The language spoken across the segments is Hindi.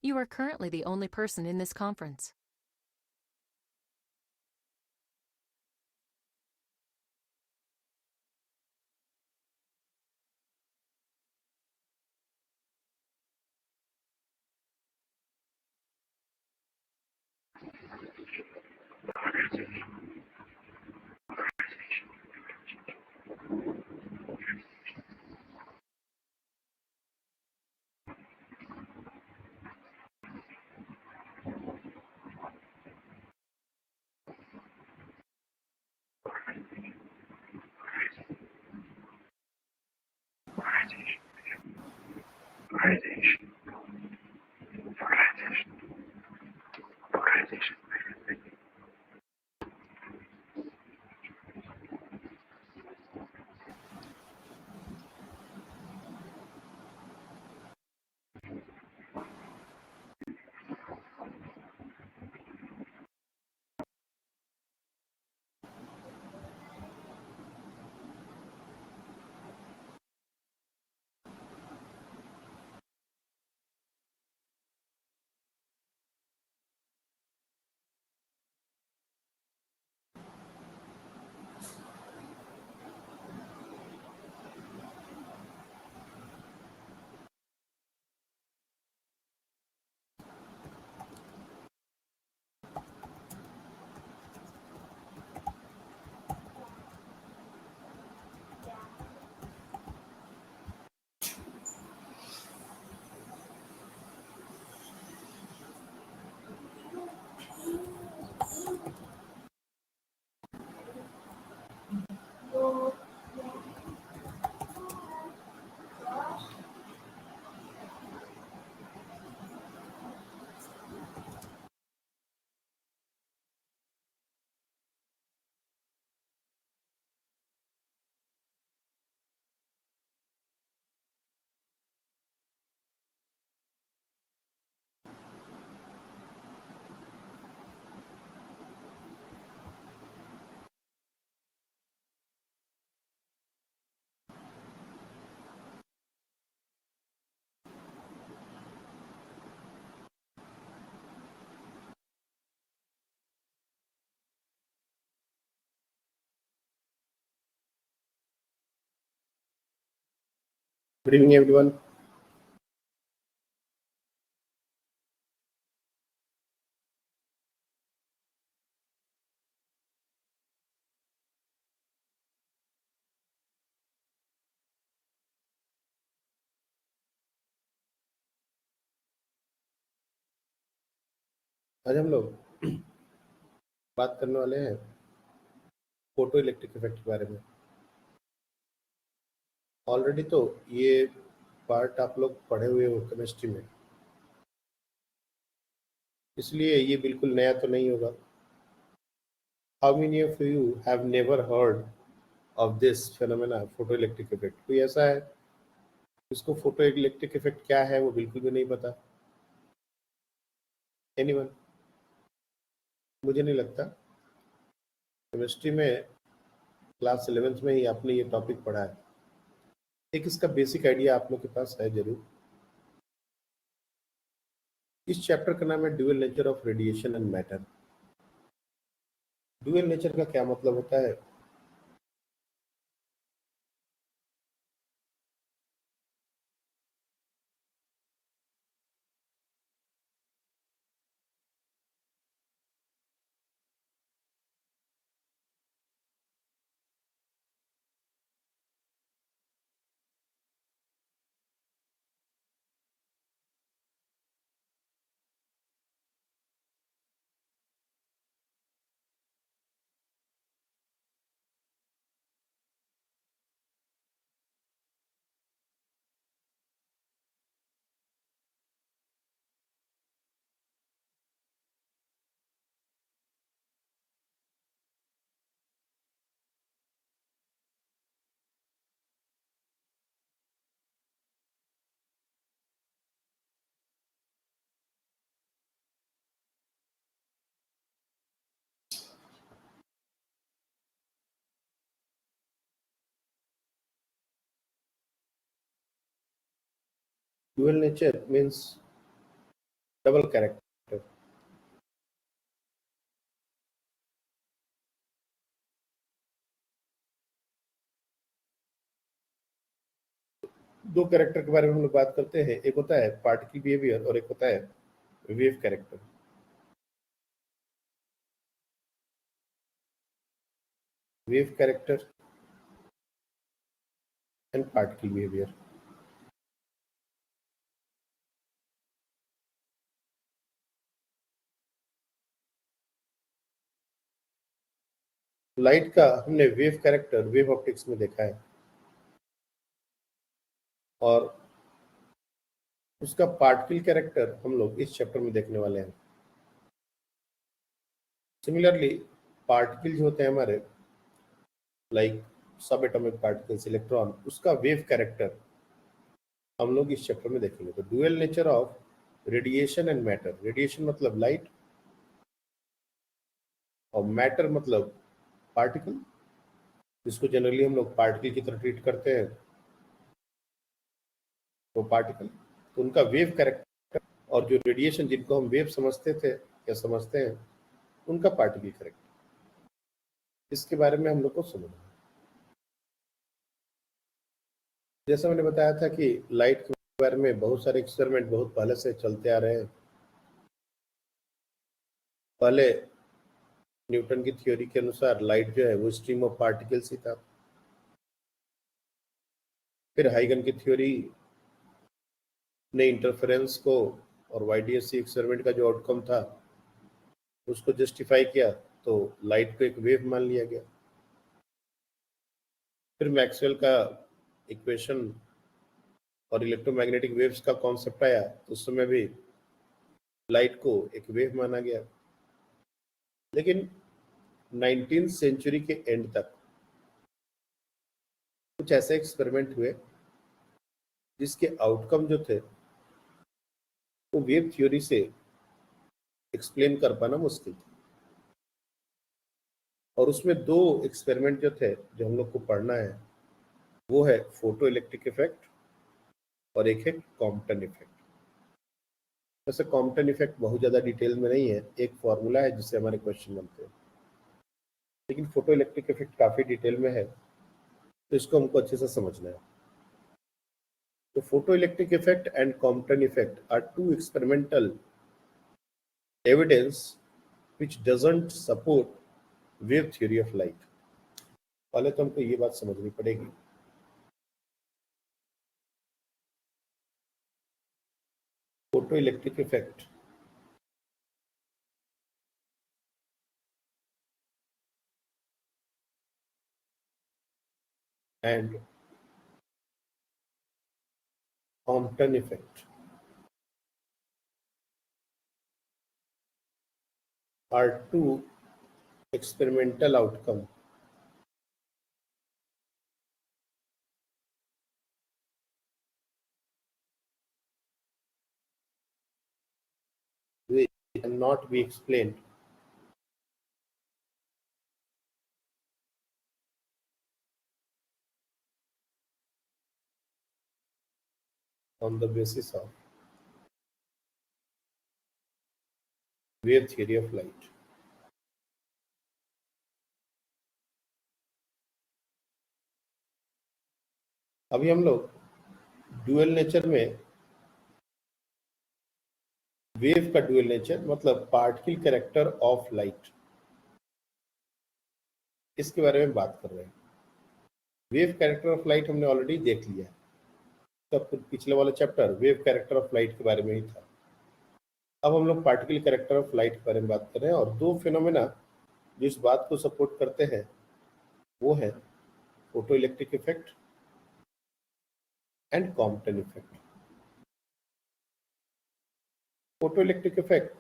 You are currently the only person in this conference. Good evening, everyone. आज हम लोग बात करने वाले हैं फोटो इलेक्ट्रिक इफेक्ट के बारे में। ऑलरेडी तो ये पार्ट आप लोग पढ़े हुए हो केमिस्ट्री में, इसलिए ये बिल्कुल नया तो नहीं होगा। How many of you have never heard of this phenomena photo electric effect? कोई ऐसा है जिसको फोटो इलेक्ट्रिक इफेक्ट क्या है वो बिल्कुल भी नहीं पता? एनीवन? मुझे नहीं लगता केमिस्ट्री में क्लास 11th में ही आपने ये टॉपिक पढ़ा है। एक इसका बेसिक आइडिया आप लोग के पास है जरूर। इस चैप्टर का नाम है dual nature of radiation and matter. Dual nature का क्या मतलब होता है? Dual nature means double character. दो कैरेक्टर के बारे में हम लोग बात करते हैं, एक होता है पार्टिकल बिहेवियर और एक होता है wave character. Wave character and particle behaviour. Light का हमने वेव कैरेक्टर वेव ऑप्टिक्स में देखा है और उसका पार्टिकल कैरेक्टर हम लोग इस चैप्टर में देखने वाले हैं। सिमिलरली पार्टिकल जो होते हैं हमारे लाइक सब एटॉमिक पार्टिकल्स, इलेक्ट्रॉन, उसका वेव कैरेक्टर हम लोग इस चैप्टर में देखेंगे। तो dual nature of radiation and matter. Radiation मतलब लाइट और मैटर मतलब पार्टिकल, जिसको जनरली हम लोग पार्टिकल की तरह ट्रीट करते हैं, वो पार्टिकल। तो उनका वेव कैरेक्टर और जो रेडिएशन जिनको हम वेव समझते थे या समझते हैं, उनका पार्टिकल कैरेक्टर, इसके बारे में हम लोग को समझना है। जैसा मैंने बताया था कि लाइट के बारे में बहुत सारे एक्सपेरिमेंट बहुत पहले से चलते आ रहे हैं। पहले न्यूटन की थ्योरी के अनुसार लाइट जो है वो स्ट्रीम ऑफ पार्टिकल्स ही था। फिर हाइगन की थ्योरी ने इंटरफेरेंस को और वाईडीएससी एक्सपेरिमेंट का जो आउटकम था उसको जस्टिफाई किया, तो लाइट को एक वेव मान लिया गया। फिर मैक्सवेल का इक्वेशन और इलेक्ट्रोमैग्नेटिक वेव्स का कॉन्सेप्ट आया, तो उस समय भी लाइट को एक वेव माना गया। लेकिन 19th सेंचुरी के एंड तक कुछ ऐसे एक्सपेरिमेंट हुए जिसके आउटकम जो थे वो वेव थ्योरी से एक्सप्लेन कर पाना मुश्किल था। और उसमें दो एक्सपेरिमेंट जो थे जो हम लोग को पढ़ना है, वो है फोटो इलेक्ट्रिक इफेक्ट और एक है कॉम्पटन इफेक्ट। वैसे कॉम्पटन इफेक्ट बहुत ज़्यादा डिटेल में नहीं है, एक फॉर्मूला है जिससे हमारे क्वेश्चन बनते हैं। लेकिन फोटो इलेक्ट्रिक इफेक्ट काफ़ी डिटेल में है, तो इसको हमको अच्छे से समझना है। तो photoelectric effect and Compton effect are two experimental evidence which doesn't support wave theory of light। पहले तो हमको ये बात समझनी पड़ेगी, photo electric effect and Compton effect are two experimental outcome which cannot be explained on the basis of wave theory of light। अभी हम लोग ड्यूअल नेचर में वेव का ड्यूअल नेचर मतलब पार्टिकल कैरेक्टर ऑफ लाइट, इसके बारे में बात कर रहे हैं। वेव कैरेक्टर ऑफ लाइट हमने ऑलरेडी देख लिया है, तब पिछले वाला chapter wave character of light के बारे में ही था। अब हम लोग पार्टिकल कैरेक्टर ऑफ लाइट के बारे में बात कर रहे हैं और दो फिनोमेना जो इस बात को सपोर्ट करते हैं वो है photo electric effect and Compton effect. Photo electric effect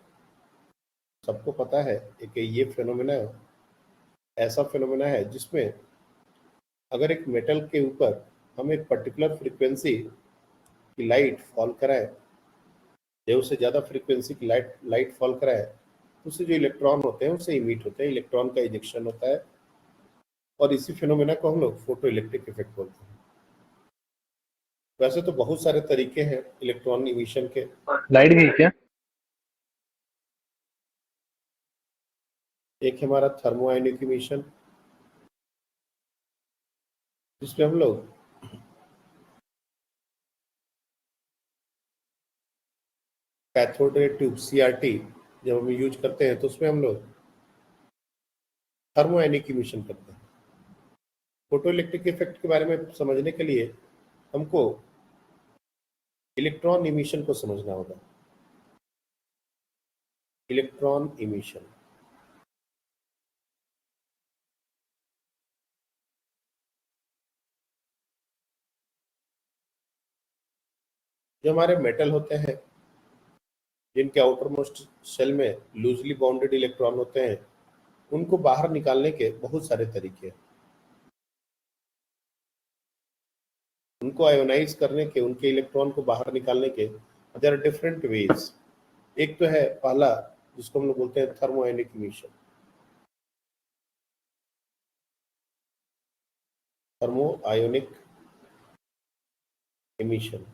सबको पता है कि ये फिनोमेना ऐसा फिनोमेना है जिसमें अगर एक मेटल के ऊपर हम एक पर्टिकुलर फ्रीक्वेंसी की लाइट फॉल कराए, या उससे ज़्यादा फ्रीक्वेंसी की लाइट फॉल कराए, तो उससे जो इलेक्ट्रॉन होते हैं उससे इमिट होते हैं, इलेक्ट्रॉन का इजेक्शन होता है, और इसी फिनोमेना को हम लोग फोटो इलेक्ट्रिक इफेक्ट बोलते हैं। वैसे तो बहुत सारे तरीके हैं इलेक्ट्रॉन इमिशन के। लाइट गई क्या? एक है हमारा थर्मोआयनिक इमिशन, जिसमें हम लोग कैथोड रे ट्यूब CRT जब हम यूज करते हैं तो उसमें हम लोग थर्मोआयनिक इमिशन करते हैं। फोटो इलेक्ट्रिक इफेक्ट के बारे में समझने के लिए हमको इलेक्ट्रॉन इमिशन को समझना होगा। इलेक्ट्रॉन इमिशन, जो हमारे मेटल होते हैं जिनके आउटर मोस्ट शेल में लूजली बाउंडेड इलेक्ट्रॉन होते हैं, उनको बाहर निकालने के बहुत सारे तरीके हैं। उनको आयोनाइज करने के, उनके इलेक्ट्रॉन को बाहर निकालने के देयर आर डिफरेंट वेज। एक तो है पहला, जिसको हम लोग बोलते हैं थर्मोआयनिक इमिशन। थर्मो आयोनिक इमिशन,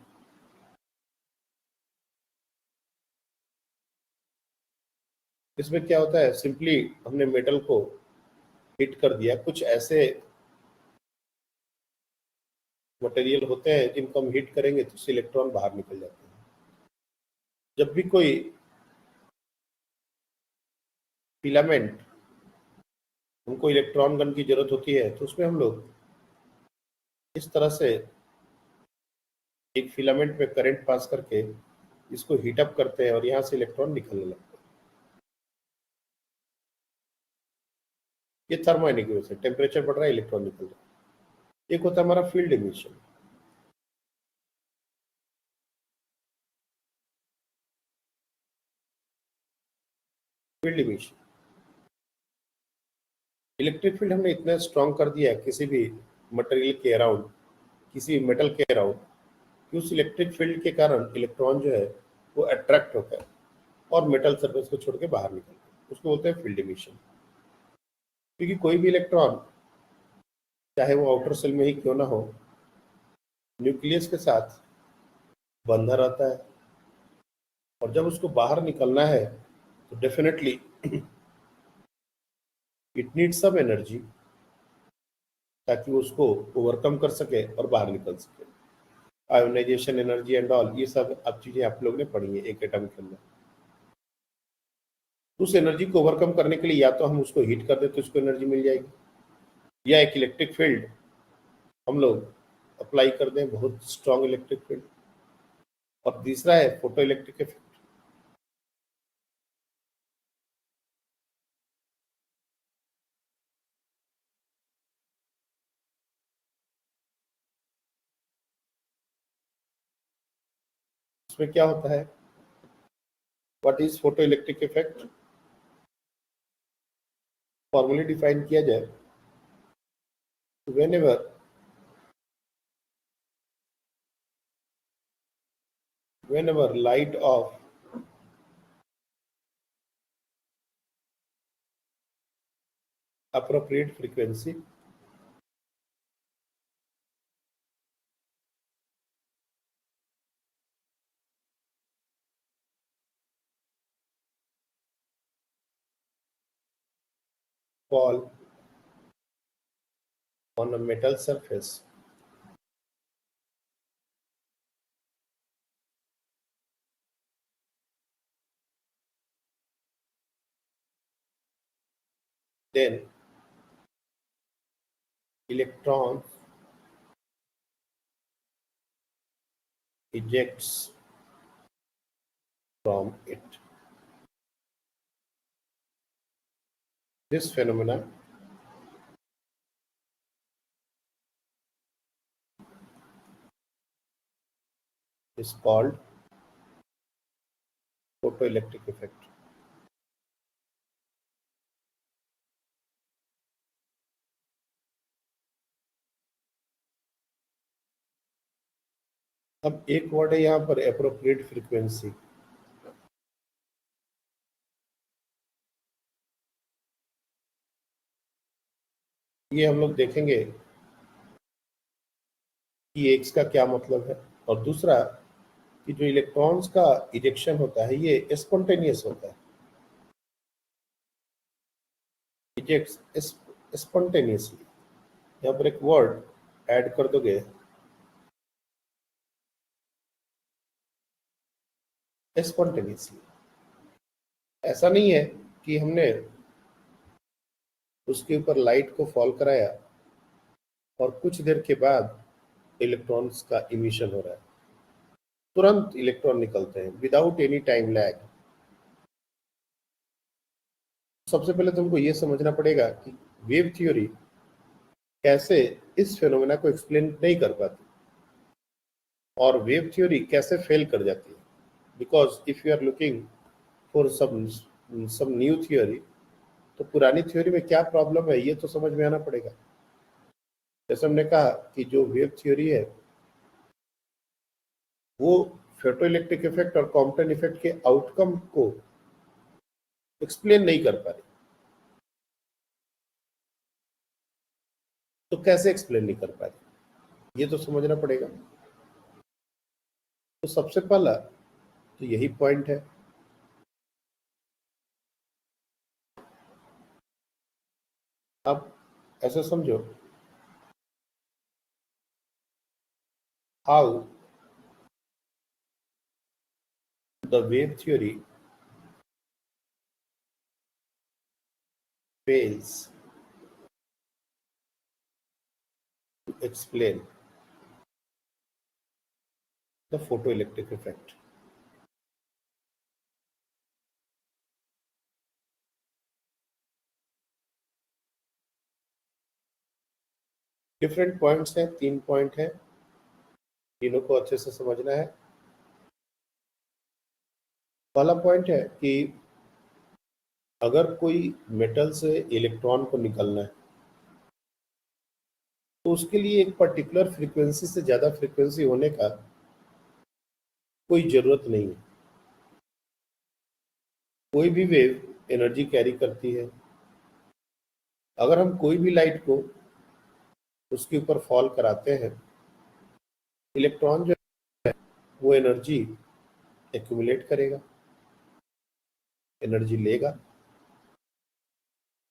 इसमें क्या होता है, सिंपली हमने मेटल को हिट कर दिया। कुछ ऐसे मटेरियल होते हैं जिनको हम हिट करेंगे तो उससे इलेक्ट्रॉन बाहर निकल जाते हैं। जब भी कोई फिलामेंट, हमको इलेक्ट्रॉन गन की जरूरत होती है तो उसमें हम लोग इस तरह से एक फिलामेंट में करंट पास करके इसको हीट अप करते हैं और यहाँ से इलेक्ट्रॉन निकलने लगते हैं। ये थर्मोआयनिक इमिशन, टेम्परेचर बढ़ रहा है, इलेक्ट्रॉन निकल रहा है। एक होता है हमारा field emission. Field emission, electric field हमने इतना स्ट्रॉन्ग कर दिया है किसी भी मटेरियल के अराउंड, किसी मेटल के अराउंड, कि उस इलेक्ट्रिक फील्ड के कारण इलेक्ट्रॉन जो है वो अट्रैक्ट होता है और मेटल सरफेस को छोड़ के बाहर निकलता है। उसको बोलते हैं फील्ड इमिशन। क्योंकि कोई भी इलेक्ट्रॉन, चाहे वो आउटर सेल में ही क्यों ना हो, न्यूक्लियस के साथ बंधा रहता है, और जब उसको बाहर निकलना है तो definitely it need some energy, ताकि वो उसको ओवरकम कर सके और बाहर निकल सके। आयोनाइजेशन एनर्जी एंड ऑल, ये सब अब चीजें आप लोग ने पढ़ी है एक एटम के अंदर। उस एनर्जी को ओवरकम करने के लिए या तो हम उसको हीट कर दे तो उसको एनर्जी मिल जाएगी, या एक इलेक्ट्रिक फील्ड हम लोग अप्लाई कर दें, बहुत स्ट्रॉन्ग इलेक्ट्रिक फील्ड। और तीसरा है फोटो इलेक्ट्रिक इफेक्ट। इसमें क्या होता है, what is photo electric effect? Formally define किया जाए, whenever whenever light of appropriate frequency fall on a metal surface, then electron ejects from it. This phenomena is called photoelectric effect. अब एक वर्ड है यहाँ पर एप्रोप्रिएट फ्रीक्वेंसी। ये हम लोग देखेंगे कि एक्स का क्या मतलब है, और दूसरा कि जो इलेक्ट्रॉन्स का इजेक्शन होता है ये स्पॉन्टेनियस होता है। Ejects spontaneously. यहाँ पर एक वर्ड ऐड कर दोगे, स्पॉन्टेनियसली। ऐसा नहीं है कि हमने उसके ऊपर लाइट को फॉल कराया और कुछ देर के बाद इलेक्ट्रॉन्स का इमिशन हो रहा है, तुरंत इलेक्ट्रॉन निकलते हैं विदाउट एनी टाइम लैग। सबसे पहले तुमको ये समझना पड़ेगा कि वेव थ्योरी कैसे इस फेनोमेना को एक्सप्लेन नहीं कर पाती और वेव थ्योरी कैसे फेल कर जाती है। Because if you are looking for some new theory, तो पुरानी थ्योरी में क्या प्रॉब्लम है ये तो समझ में आना पड़ेगा। जैसे हमने कहा कि जो वेव थ्योरी है वो फोटोइलेक्ट्रिक इफेक्ट और कॉम्पटन इफेक्ट के आउटकम को एक्सप्लेन नहीं कर पा रही, तो कैसे एक्सप्लेन नहीं कर पा रही ये तो समझना पड़ेगा। तो सबसे पहला तो यही पॉइंट है। अब ऐसा समझो, how the wave theory fails to explain the photoelectric effect. Different points हैं, 3 पॉइंट हैं, तीनों को अच्छे से समझना है। पहला पॉइंट है कि अगर कोई मेटल से इलेक्ट्रॉन को निकलना है तो उसके लिए एक पर्टिकुलर फ्रीक्वेंसी से ज़्यादा फ्रीक्वेंसी होने का कोई ज़रूरत नहीं है। कोई भी वेव एनर्जी कैरी करती है। अगर हम कोई भी लाइट को उसके ऊपर फॉल कराते हैं, इलेक्ट्रॉन जो है वो एनर्जी एक्यूमुलेट करेगा, एनर्जी लेगा,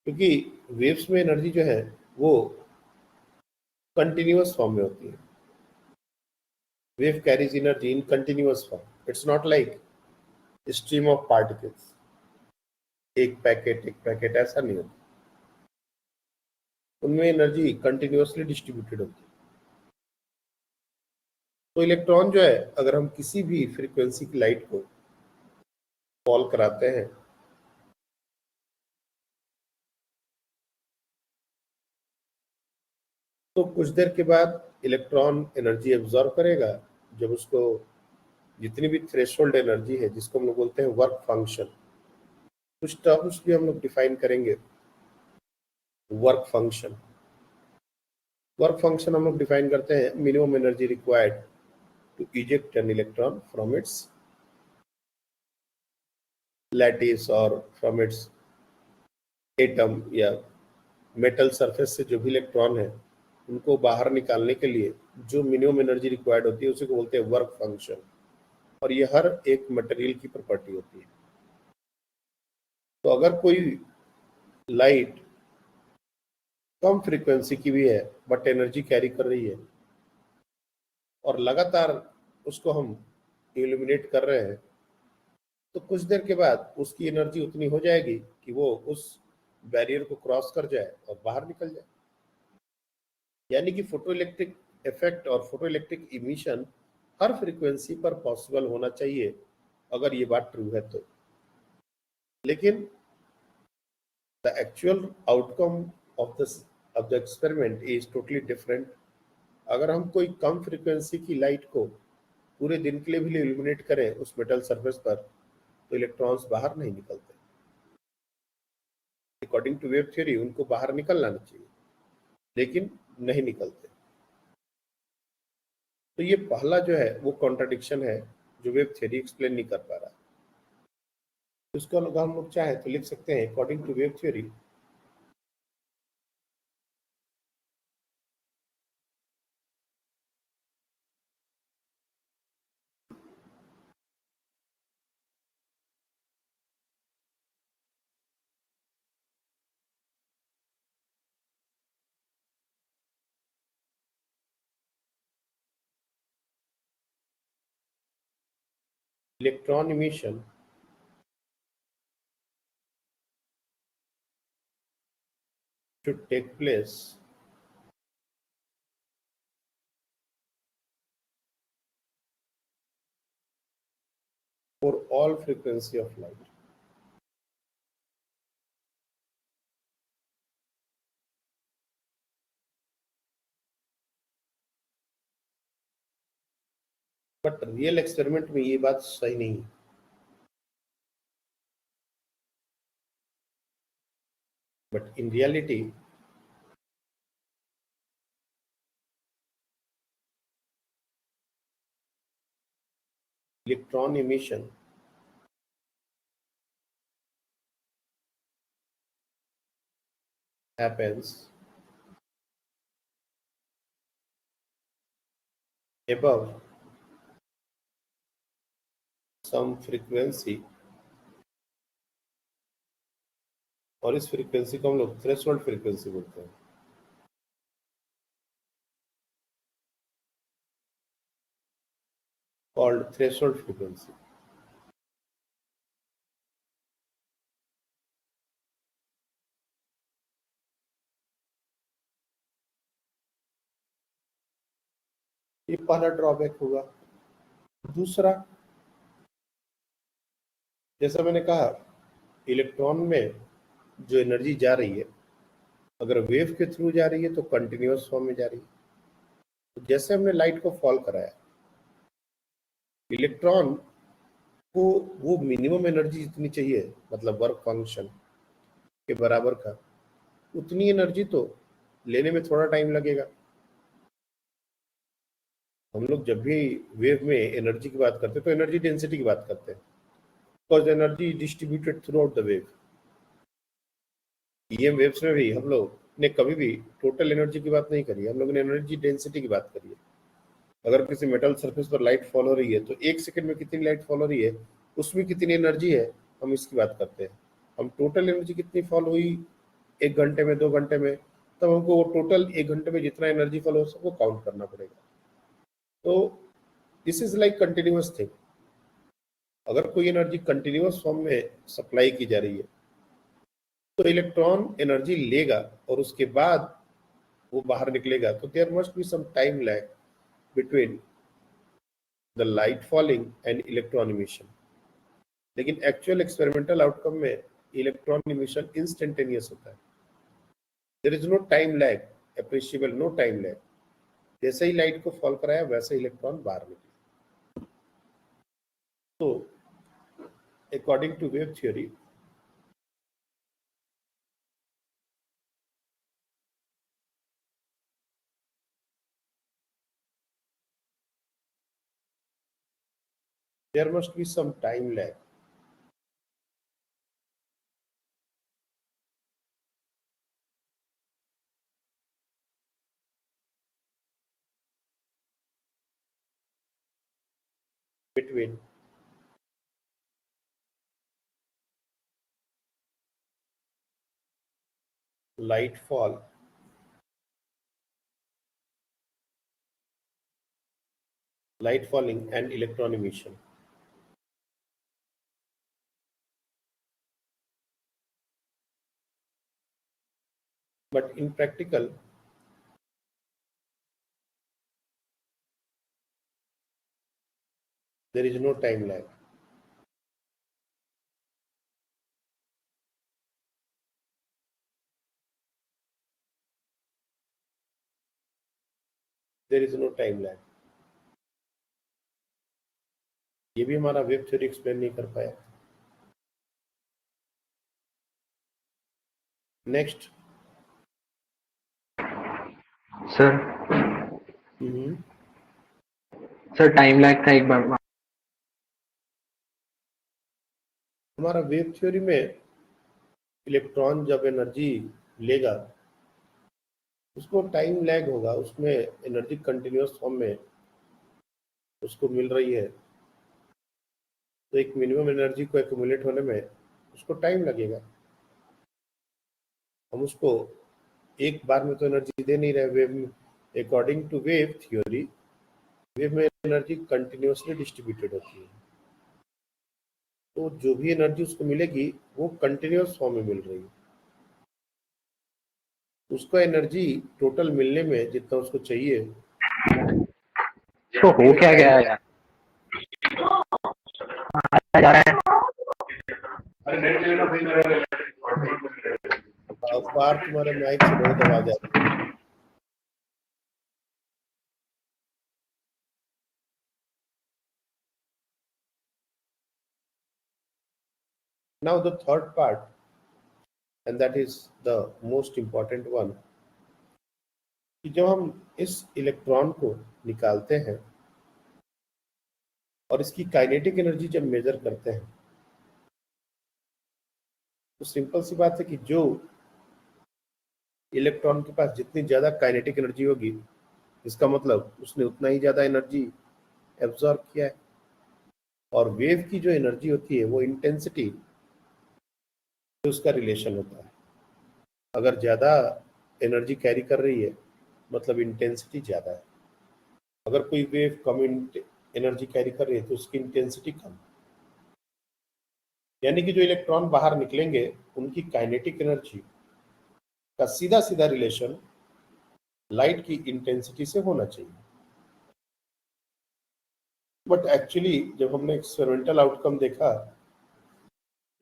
क्योंकि वेव्स में एनर्जी जो है वो कंटिन्यूअस फॉर्म में होती है। Wave carries energy in continuous form, it's not like stream of particles, एक पैकेट ऐसा नहीं होता। उनमें एनर्जी कंटिन्यूअसली डिस्ट्रीब्यूटेड होती है। तो इलेक्ट्रॉन जो है अगर हम किसी भी फ्रीक्वेंसी की लाइट को फॉल कराते हैं तो कुछ देर के बाद इलेक्ट्रॉन एनर्जी एब्जॉर्ब करेगा। जब उसको जितनी भी थ्रेशोल्ड एनर्जी है जिसको हम लोग बोलते हैं वर्क फंक्शन, कुछ टर्म्स भी हम लोग डिफाइन करेंगे। वर्क फंक्शन, वर्क फंक्शन हम लोग डिफाइन करते हैं minimum energy required to eject an electron from its lattice और फ्रॉम इट्स एटम या मेटल सरफेस से जो भी इलेक्ट्रॉन है उनको बाहर निकालने के लिए जो मिनिमम एनर्जी रिक्वायर्ड होती है उसी को बोलते हैं वर्क फंक्शन। और ये हर एक मटेरियल की प्रॉपर्टी होती है। तो अगर कोई लाइट कम फ्रीक्वेंसी की भी है बट एनर्जी कैरी कर रही है और लगातार उसको हम इल्यूमिनेट कर रहे हैं, तो कुछ देर के बाद उसकी एनर्जी उतनी हो जाएगी कि वो उस बैरियर को क्रॉस कर जाए और बाहर निकल जाए। यानी कि फोटो इलेक्ट्रिक इफेक्ट और फोटो इलेक्ट्रिक इमिशन हर फ्रीक्वेंसी पर पॉसिबल होना चाहिए, अगर ये बात ट्रू है तो। लेकिन the actual outcome of the experiment is totally different. अगर हम कोई कम फ्रीक्वेंसी की लाइट को पूरे दिन के लिए भी इल्यूमिनेट करें उस मेटल सरफेस पर, तो इलेक्ट्रॉन्स बाहर नहीं निकलते। अकॉर्डिंग टू वेव थ्योरी उनको बाहर निकलना चाहिए, लेकिन नहीं निकलते। तो ये पहला जो है वो कॉन्ट्रडिक्शन है जो वेव थ्योरी एक्सप्लेन नहीं कर पा रहा। इसको अगर हम लोग चाहें तो लिख सकते हैं according to wave theory electron emission should take place for all frequency of light. But real experiment में ये बात सही नहीं है. But in reality electron emission happens above some frequency, और इस फ्रीक्वेंसी को हम लोग थ्रेशोल्ड फ्रीक्वेंसी बोलते हैं. Called threshold frequency. ये पहला ड्रॉबैक होगा. दूसरा, जैसा मैंने कहा, इलेक्ट्रॉन में जो एनर्जी जा रही है, अगर वेव के थ्रू जा रही है तो कंटिन्यूअस फॉर्म में जा रही है. तो जैसे हमने लाइट को फॉल कराया, इलेक्ट्रॉन को वो मिनिमम एनर्जी जितनी चाहिए, मतलब वर्क फंक्शन के बराबर का, उतनी एनर्जी तो लेने में थोड़ा टाइम लगेगा. हम लोग जब भी वेव में एनर्जी की बात करते हैं तो एनर्जी डेंसिटी की बात करते हैं, because energy distributed through out the wave. EM waves में भी हम लोग ने कभी भी टोटल एनर्जी की बात नहीं करी, हम लोगों ने एनर्जी डेंसिटी की बात करी है. अगर किसी मेटल सरफेस पर लाइट फॉल हो रही है तो एक सेकंड में कितनी लाइट फॉल हो रही है, उसमें कितनी एनर्जी है, हम इसकी बात करते हैं. हम टोटल एनर्जी कितनी फॉल हुई 1 घंटे में, 2 घंटे में, तब हमको वो टोटल 1 घंटे में जितना एनर्जी फॉल हो सबको काउंट करना पड़ेगा. तो this is like continuous thing. अगर कोई एनर्जी कंटिन्यूअस फॉर्म में सप्लाई की जा रही है तो इलेक्ट्रॉन एनर्जी लेगा और उसके बाद वो बाहर निकलेगा. तो there must be some time lag between the light falling and electron emission. लेकिन एक्चुअल एक्सपेरिमेंटल आउटकम में इलेक्ट्रॉन इमिशन इंस्टेंटेनियस होता है. There is no time lag appreciable, no time lag. जैसे ही लाइट को फॉल कराया वैसे इलेक्ट्रॉन बाहर निकले. तो according to wave theory, there must be some time lag between light fall light falling and electron emission. But in practical, there is no time lag. There is no time lag. ये भी हमारा वेव थ्योरी एक्सप्लेन नहीं कर पाया. Next sir sir time lag का एक बार हमारा वेव थ्योरी में इलेक्ट्रॉन जब एनर्जी लेगा उसको टाइम लैग होगा. उसमें एनर्जी कंटिन्यूअस फॉर्म में उसको मिल रही है तो एक मिनिमम एनर्जी को एक्यूमुलेट होने में उसको टाइम लगेगा. हम उसको एक बार में तो एनर्जी दे नहीं रहे. वेव में, according to wave theory, wave में एनर्जी कंटिन्यूअसली डिस्ट्रीब्यूटेड होती है. तो जो भी एनर्जी उसको मिलेगी वो कंटिन्यूअस फॉर्म में मिल रही है। उसको एनर्जी टोटल मिलने में जितना उसको चाहिए इसको हो में क्या टाइम गया यार, जा रहा है। बाहर तुम्हारे माइक से बहुत आवाज आ रही है। Now the third part, and that is the most important one, कि जब हम इस इलेक्ट्रॉन को निकालते हैं और इसकी काइनेटिक एनर्जी जब मेजर करते हैं तो सिंपल सी बात है कि जो इलेक्ट्रॉन के पास जितनी ज्यादा काइनेटिक एनर्जी होगी इसका मतलब उसने उतना ही ज्यादा एनर्जी एब्जॉर्ब किया है। और वेव की जो एनर्जी होती है वो इंटेंसिटी से उसका रिलेशन होता है। अगर ज्यादा एनर्जी कैरी कर रही है मतलब इंटेंसिटी ज्यादा है। अगर कोई वेव कम एनर्जी कैरी कर रही है तो उसकी इंटेंसिटी कम। यानी कि जो इलेक्ट्रॉन बाहर निकलेंगे उनकी काइनेटिक एनर्जी का सीधा सीधा रिलेशन लाइट की इंटेंसिटी से होना चाहिए। बट एक्चुअली जब हमने एक्सपेरिमेंटल आउटकम देखा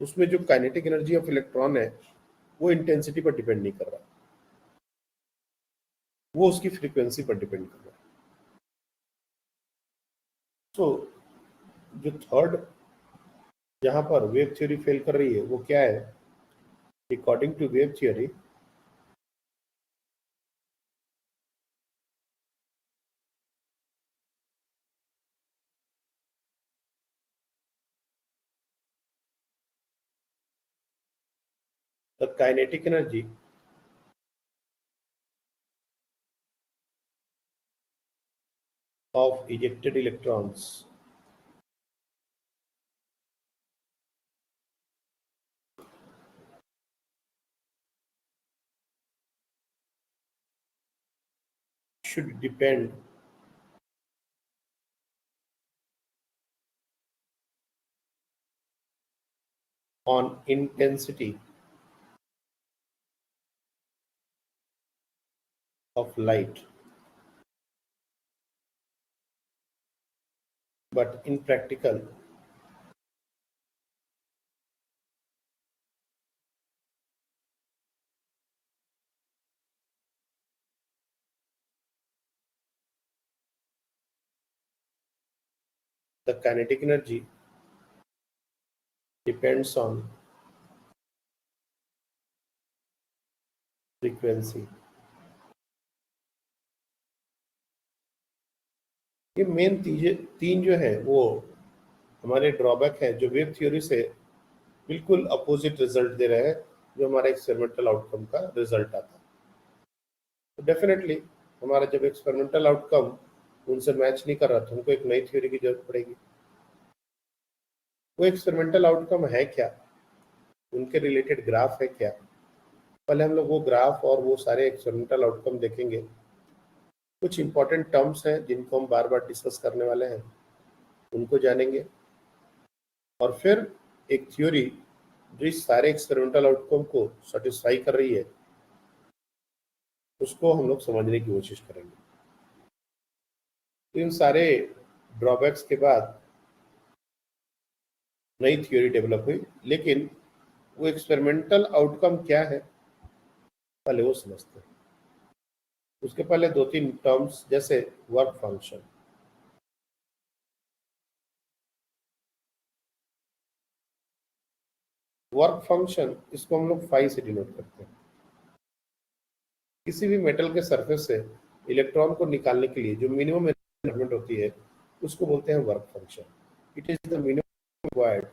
उसमें जो काइनेटिक एनर्जी ऑफ इलेक्ट्रॉन है वो इंटेंसिटी पर डिपेंड नहीं कर रहा, वो उसकी फ्रीक्वेंसी पर डिपेंड कर रहा है। तो जो थर्ड जहां पर वेव थ्योरी फेल कर रही है वो क्या है? According to wave theory, the kinetic energy of ejected electrons should depend on intensity of light. But in practical, the kinetic energy depends on frequency. ये मेन तीन जो है वो हमारे ड्रॉबैक है जो वेव थ्योरी से बिल्कुल अपोजिट रिजल्ट दे रहे हैं जो हमारा एक्सपेरिमेंटल आउटकम का रिजल्ट आता है। तो डेफिनेटली हमारा जब एक्सपेरिमेंटल आउटकम उनसे मैच नहीं कर रहा तो हमको एक नई थ्योरी की जरूरत पड़ेगी। वो एक्सपेरिमेंटल आउटकम है क्या, उनके रिलेटेड ग्राफ है क्या? पहले हम लोग वो ग्राफ और वो सारे एक्सपेरिमेंटल आउटकम देखेंगे। कुछ इंपॉर्टेंट टर्म्स हैं जिनको हम बार बार डिस्कस करने वाले हैं, उनको जानेंगे। और फिर एक थ्योरी जो इस सारे एक्सपेरिमेंटल आउटकम को सेटिस्फाई कर रही है उसको हम लोग समझने की कोशिश करेंगे। तो इन सारे ड्रॉबैक्स के बाद नई थ्योरी डेवलप हुई, लेकिन वो एक्सपेरिमेंटल आउटकम क्या है पहले वो समझते हैं। उसके पहले दो तीन टर्म्स जैसे वर्क फंक्शन। वर्क फंक्शन इसको हम लोग फाई से डिनोट करते हैं। किसी भी मेटल के सरफेस से इलेक्ट्रॉन को निकालने के लिए जो मिनिमम एनर्जी होती है उसको बोलते हैं work function. It is the minimum required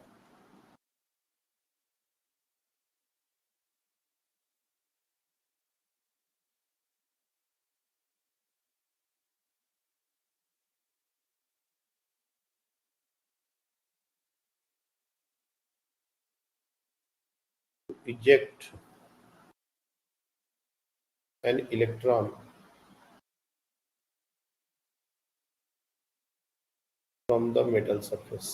to eject an electron from the metal surface.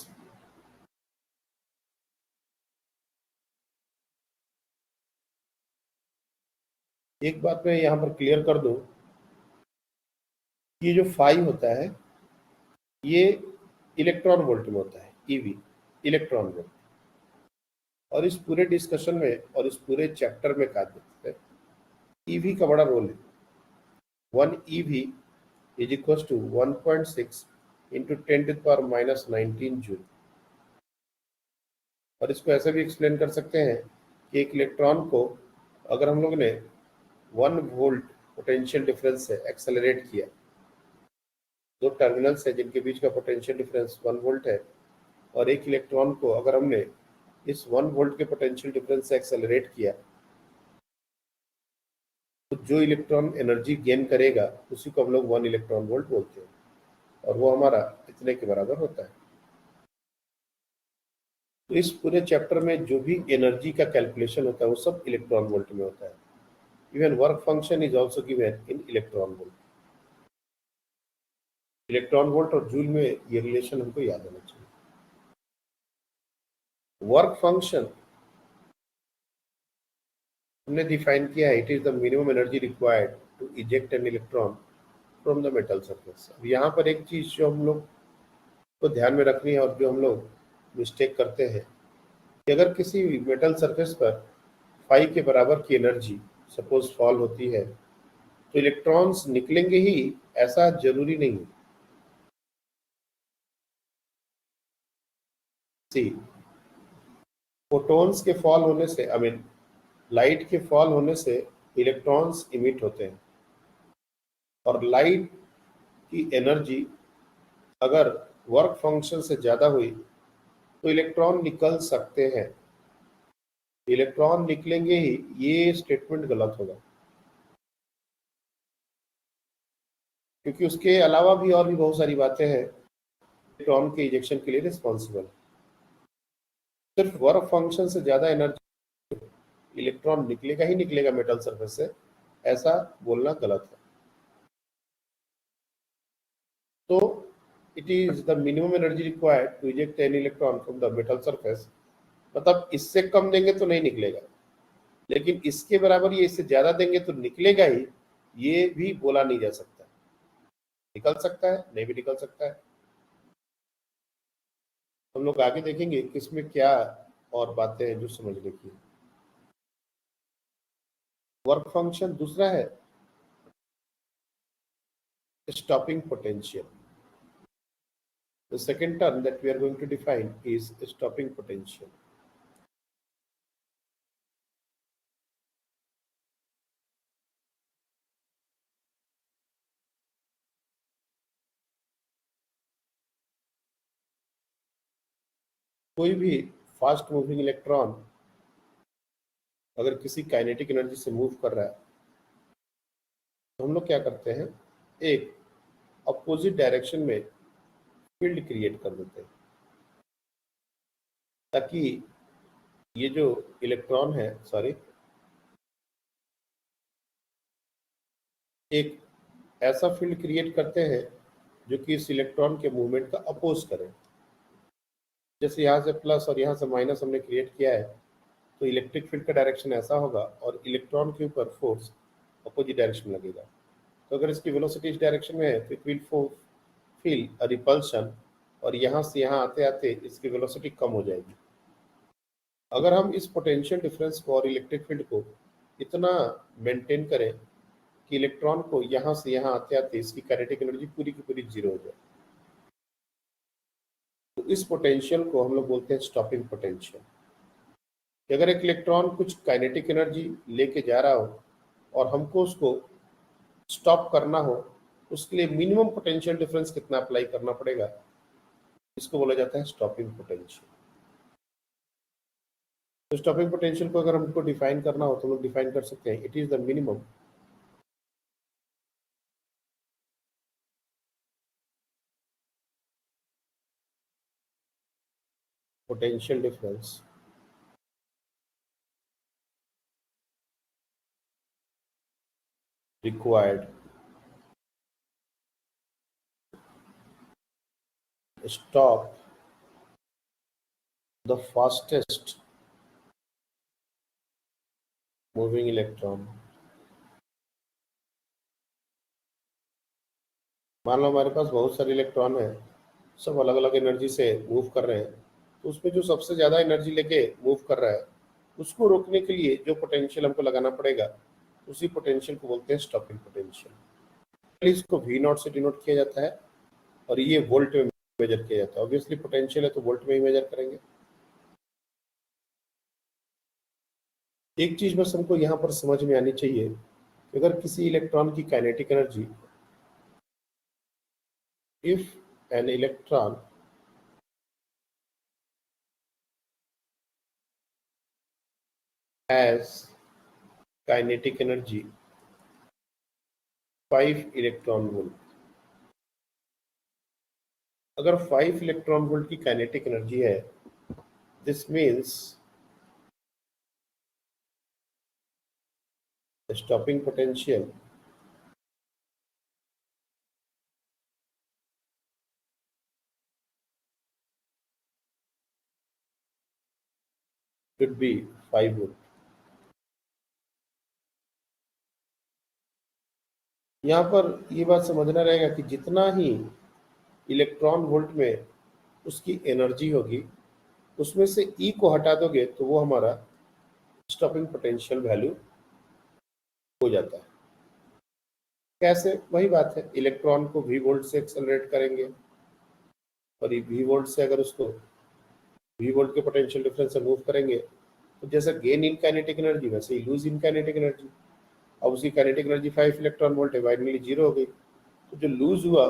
एक बात मैं यहाँ पर क्लियर कर दूं, ये जो फाई होता है ये इलेक्ट्रॉन वोल्ट में होता है, ईवी इलेक्ट्रॉन वोल्ट। और इस पूरे डिस्कशन में और इस पूरे चैप्टर में कहा जाता है ईवी का बड़ा रोल है। 1 eV is equal to 1.6 into 10⁻⁻19 joule. और इसको ऐसे भी एक्सप्लेन कर सकते हैं कि एक इलेक्ट्रॉन को अगर हम लोग ने 1 वोल्ट पोटेंशियल डिफरेंस से एक्सेलरेट किया, दो टर्मिनल्स है जिनके बीच का पोटेंशियल डिफरेंस 1 वोल्ट है, और एक इलेक्ट्रॉन को अगर हमने इस 1 वोल्ट के पोटेंशियल डिफरेंस से एक्सेलरेट किया, तो जो इलेक्ट्रॉन एनर्जी गेन करेगा उसी को हम लोग 1 इलेक्ट्रॉन वोल्ट बोलते हैं, और वो हमारा इतने के बराबर होता है। तो इस पूरे चैप्टर में जो भी एनर्जी का कैलकुलेशन होता है वो सब इलेक्ट्रॉन वोल्ट में होता है। Even work function is also given in electron volt. Electron volt और जूल में ये रिलेशन हमको याद होना चाहिए। वर्क फंक्शन हमने डिफाइन किया है, it is the minimum energy required to eject an electron from the metal surface. अब यहाँ पर एक चीज जो हम लोग को ध्यान में रखनी है और जो हम लोग मिस्टेक करते हैं कि अगर किसी मेटल सरफेस पर फाई के बराबर की एनर्जी सपोज फॉल होती है तो इलेक्ट्रॉन्स निकलेंगे ही, ऐसा जरूरी नहीं है। सी फोटॉन्स के फॉल होने से, आई मीन लाइट के फॉल होने से इलेक्ट्रॉन्स इमिट होते हैं, और लाइट की एनर्जी अगर वर्क फंक्शन से ज्यादा हुई तो इलेक्ट्रॉन निकल सकते हैं। इलेक्ट्रॉन निकलेंगे ही, ये स्टेटमेंट गलत होगा, क्योंकि उसके अलावा भी और भी बहुत सारी बातें हैं इलेक्ट्रॉन के इजेक्शन के लिए रिस्पॉन्सिबल। सिर्फ वर्क फंक्शन से ज्यादा एनर्जी इलेक्ट्रॉन निकलेगा ही निकलेगा मेटल सरफेस से, ऐसा बोलना गलत है। तो it is the minimum energy required to eject an electron from the metal surface. मतलब इससे कम देंगे तो नहीं निकलेगा, लेकिन इसके बराबर या इससे ज्यादा देंगे तो निकलेगा ही, ये भी बोला नहीं जा सकता। निकल सकता है, नहीं भी निकल सकता है। हम लोग आगे देखेंगे कि इसमें क्या और बातें हैं जो समझने की। वर्क फंक्शन दूसरा है stopping potential. The second term that we are going to define is stopping potential. कोई भी फास्ट मूविंग इलेक्ट्रॉन अगर किसी काइनेटिक एनर्जी से मूव कर रहा है तो हम लोग क्या करते हैं, एक अपोजिट डायरेक्शन में फील्ड क्रिएट कर देते हैं, ताकि ये जो इलेक्ट्रॉन है, सॉरी, एक ऐसा फील्ड क्रिएट करते हैं जो कि इस इलेक्ट्रॉन के मूवमेंट का अपोज करे। जैसे यहाँ से प्लस और यहाँ से माइनस हमने क्रिएट किया है, तो इलेक्ट्रिक फील्ड का डायरेक्शन ऐसा होगा और इलेक्ट्रॉन के ऊपर फोर्स अपोजिट डायरेक्शन में लगेगा। तो अगर इसकी वेलोसिटी इस डायरेक्शन में है तो it will feel a repulsion, और यहाँ से यहाँ आते आते इसकी वेलोसिटी कम हो जाएगी। अगर हम इस पोटेंशियल डिफरेंस को और इलेक्ट्रिक फील्ड को इतना मेंटेन करें कि इलेक्ट्रॉन को यहाँ से यहाँ आते आते इसकी काइनेटिक एनर्जी पूरी की पूरी जीरो हो जाए, तो इस पोटेंशियल को हम लोग बोलते हैं स्टॉपिंग पोटेंशियल। अगर एक इलेक्ट्रॉन कुछ काइनेटिक एनर्जी लेके जा रहा हो और हमको उसको स्टॉप करना हो, उसके लिए मिनिमम पोटेंशियल डिफरेंस कितना अप्लाई करना पड़ेगा, इसको बोला जाता है स्टॉपिंग पोटेंशियल। तो स्टॉपिंग पोटेंशियल को अगर हमको डिफाइन करना हो तो हम लोग डिफाइन कर सकते हैं, it is the minimum potential difference required to stop the fastest moving electron मान लो हमारे पास बहुत सारे इलेक्ट्रॉन है, सब अलग अलग एनर्जी से मूव कर रहे हैं, तो उसमें जो सबसे ज़्यादा एनर्जी लेके मूव कर रहा है उसको रोकने के लिए जो पोटेंशियल हमको लगाना पड़ेगा, उसी पोटेंशियल को बोलते हैं स्टॉपिंग पोटेंशियल। इसको वी नॉट से डिनोट किया जाता है और ये वोल्ट में मेजर किया जाता है। ऑब्वियसली पोटेंशियल है तो वोल्ट में ही मेजर करेंगे। एक चीज बस हमको यहाँ पर समझ में आनी चाहिए कि अगर किसी इलेक्ट्रॉन की kinetic energy, if an electron has kinetic energy 5 electron volt, अगर 5 इलेक्ट्रॉन वोल्ट की काइनेटिक एनर्जी है, this means stopping potential should be 5 volt. यहाँ पर ये बात समझना रहेगा कि जितना ही इलेक्ट्रॉन वोल्ट में उसकी एनर्जी होगी, उसमें से ई को हटा दोगे तो वो हमारा स्टॉपिंग पोटेंशियल वैल्यू हो जाता है। कैसे? वही बात है, इलेक्ट्रॉन को वी वोल्ट से एक्सेलरेट करेंगे और वी वोल्ट से अगर उसको वी वोल्ट के पोटेंशियल डिफरेंस से मूव करेंगे तो जैसा गेन इन काइनेटिक एनर्जी वैसे ही लूज इन काइनेटिक एनर्जी। अब उसकी काइनेटिक एनर्जी 5 इलेक्ट्रॉन वोल्ट है, फाइनली 0 हो गई, तो जो लूज हुआ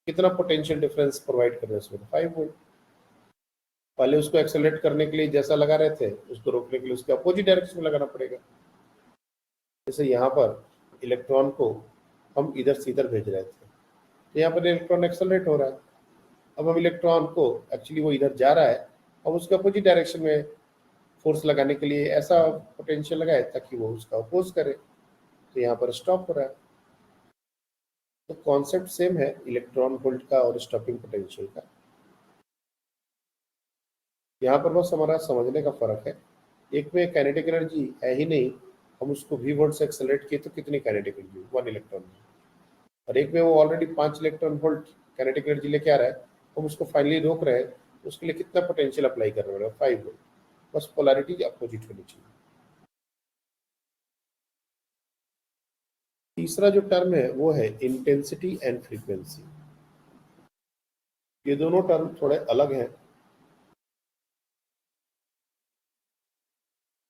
कितना पोटेंशियल डिफरेंस प्रोवाइड कर रहे हैं उसमें? 5 वोल्ट। पहले उसको एक्सेलरेट करने के लिए जैसा लगा रहे थे, उसको रोकने के लिए उसके अपोजिट डायरेक्शन में लगाना पड़ेगा। जैसे यहाँ पर इलेक्ट्रॉन को हम इधर से इधर भेज रहे थे, तो यहाँ पर इलेक्ट्रॉन एक्सेलरेट हो रहा है। अब हम इलेक्ट्रॉन को एक्चुअली वो इधर जा रहा है, अब उसके अपोजिट डायरेक्शन में फोर्स लगाने के लिए ऐसा पोटेंशियल लगाए ताकि वो उसका अपोज करे, तो यहाँ पर स्टॉप हो रहा है। तो कॉन्सेप्ट सेम है इलेक्ट्रॉन वोल्ट का और स्टॉपिंग पोटेंशियल का। यहाँ पर बस हमारा समझने का फर्क है, एक में काइनेटिक एनर्जी है ही नहीं, हम उसको वी वोल्ट से एक्सेलरेट किए तो कितनी काइनेटिक एनर्जी? 1 इलेक्ट्रॉन। और एक में वो already 5 electron volt kinetic energy लेके आ रहा है, हम उसको फाइनली रोक रहे हैं, तो उसके लिए कितना पोटेंशियल अप्लाई कर रहे हैं? 5 वोल्ट। बस पोलैरिटी अपोजिट होनी चाहिए। तीसरा जो टर्म है वो है इंटेंसिटी एंड फ्रीक्वेंसी। ये दोनों टर्म थोड़े अलग हैं।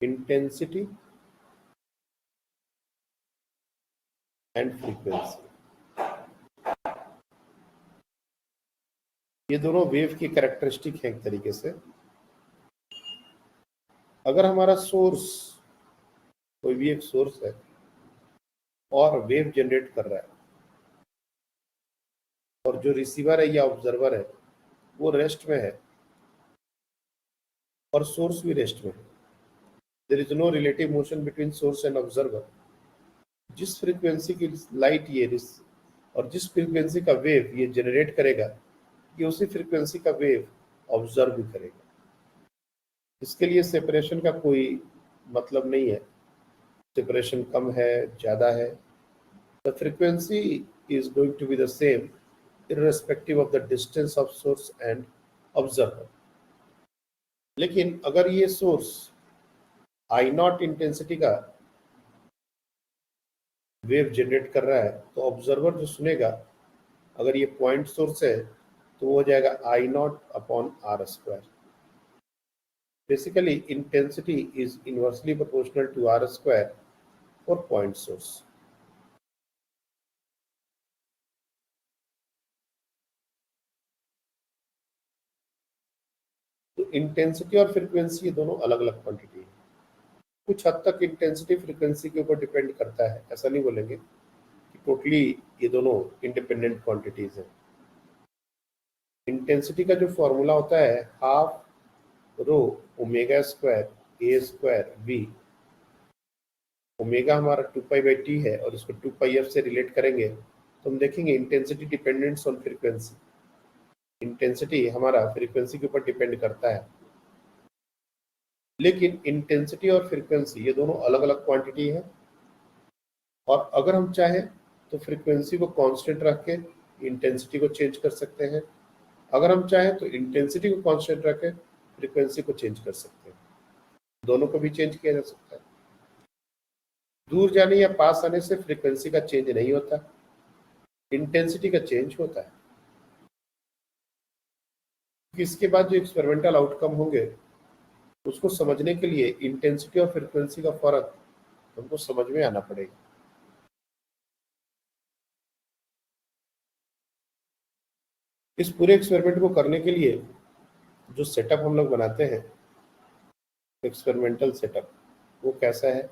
इंटेंसिटी एंड फ्रीक्वेंसी, ये दोनों वेव की कैरेक्टरिस्टिक है एक तरीके से। अगर हमारा सोर्स, कोई भी एक सोर्स है और वेव जनरेट कर रहा है, और जो रिसीवर है या ऑब्जर्वर है वो रेस्ट में है और सोर्स भी रेस्ट में है, there is no relative motion between source and observer. जिस फ्रीक्वेंसी की लाइट ये और जिस फ्रीक्वेंसी का वेव ये जनरेट करेगा, ये उसी फ्रीक्वेंसी का वेव ऑब्जर्व भी करेगा। इसके लिए सेपरेशन का कोई मतलब नहीं है, सेपरेशन कम है ज़्यादा है, the frequency is going to be the same irrespective of the distance of source and observer। लेकिन अगर ये सोर्स आई नॉट इंटेंसिटी का वेव जनरेट कर रहा है, तो ऑब्जर्वर जो सुनेगा, अगर ये पॉइंट सोर्स है तो वो हो जाएगा I naught upon r square. Basically intensity is inversely proportional to r square for point source. तो इंटेंसिटी और फ्रीक्वेंसी ये दोनों अलग अलग क्वांटिटी है। कुछ हद तक इंटेंसिटी फ्रीक्वेंसी के ऊपर डिपेंड करता है, ऐसा नहीं बोलेंगे कि टोटली ये दोनों इंडिपेंडेंट क्वांटिटीज हैं। इंटेंसिटी का जो फॉर्मूला होता है half rho omega square A square V. Omega हमारा 2π/t है और इसको 2πf से रिलेट करेंगे तो हम देखेंगे intensity dependents on frequency. Intensity हमारा फ्रीक्वेंसी के ऊपर डिपेंड करता है, लेकिन इंटेंसिटी और फ्रीक्वेंसी ये दोनों अलग अलग क्वांटिटी है। और अगर हम चाहें तो फ्रीक्वेंसी को कांस्टेंट रख के इंटेंसिटी को चेंज कर सकते हैं। अगर हम चाहें तो इंटेंसिटी को कांस्टेंट रख के फ्रीक्वेंसी को चेंज कर सकते हैं। दोनों को भी चेंज किया जा सकता है। दूर जाने या पास आने से फ्रीक्वेंसी का चेंज नहीं होता, इंटेंसिटी का चेंज होता है। इसके बाद जो एक्सपेरिमेंटल आउटकम होंगे उसको समझने के लिए इंटेंसिटी और फ्रीक्वेंसी का फर्क हमको समझ में आना पड़ेगा। इस पूरे एक्सपेरिमेंट को करने के लिए जो सेटअप हम लोग बनाते हैं, एक्सपेरिमेंटल सेटअप, वो कैसा है?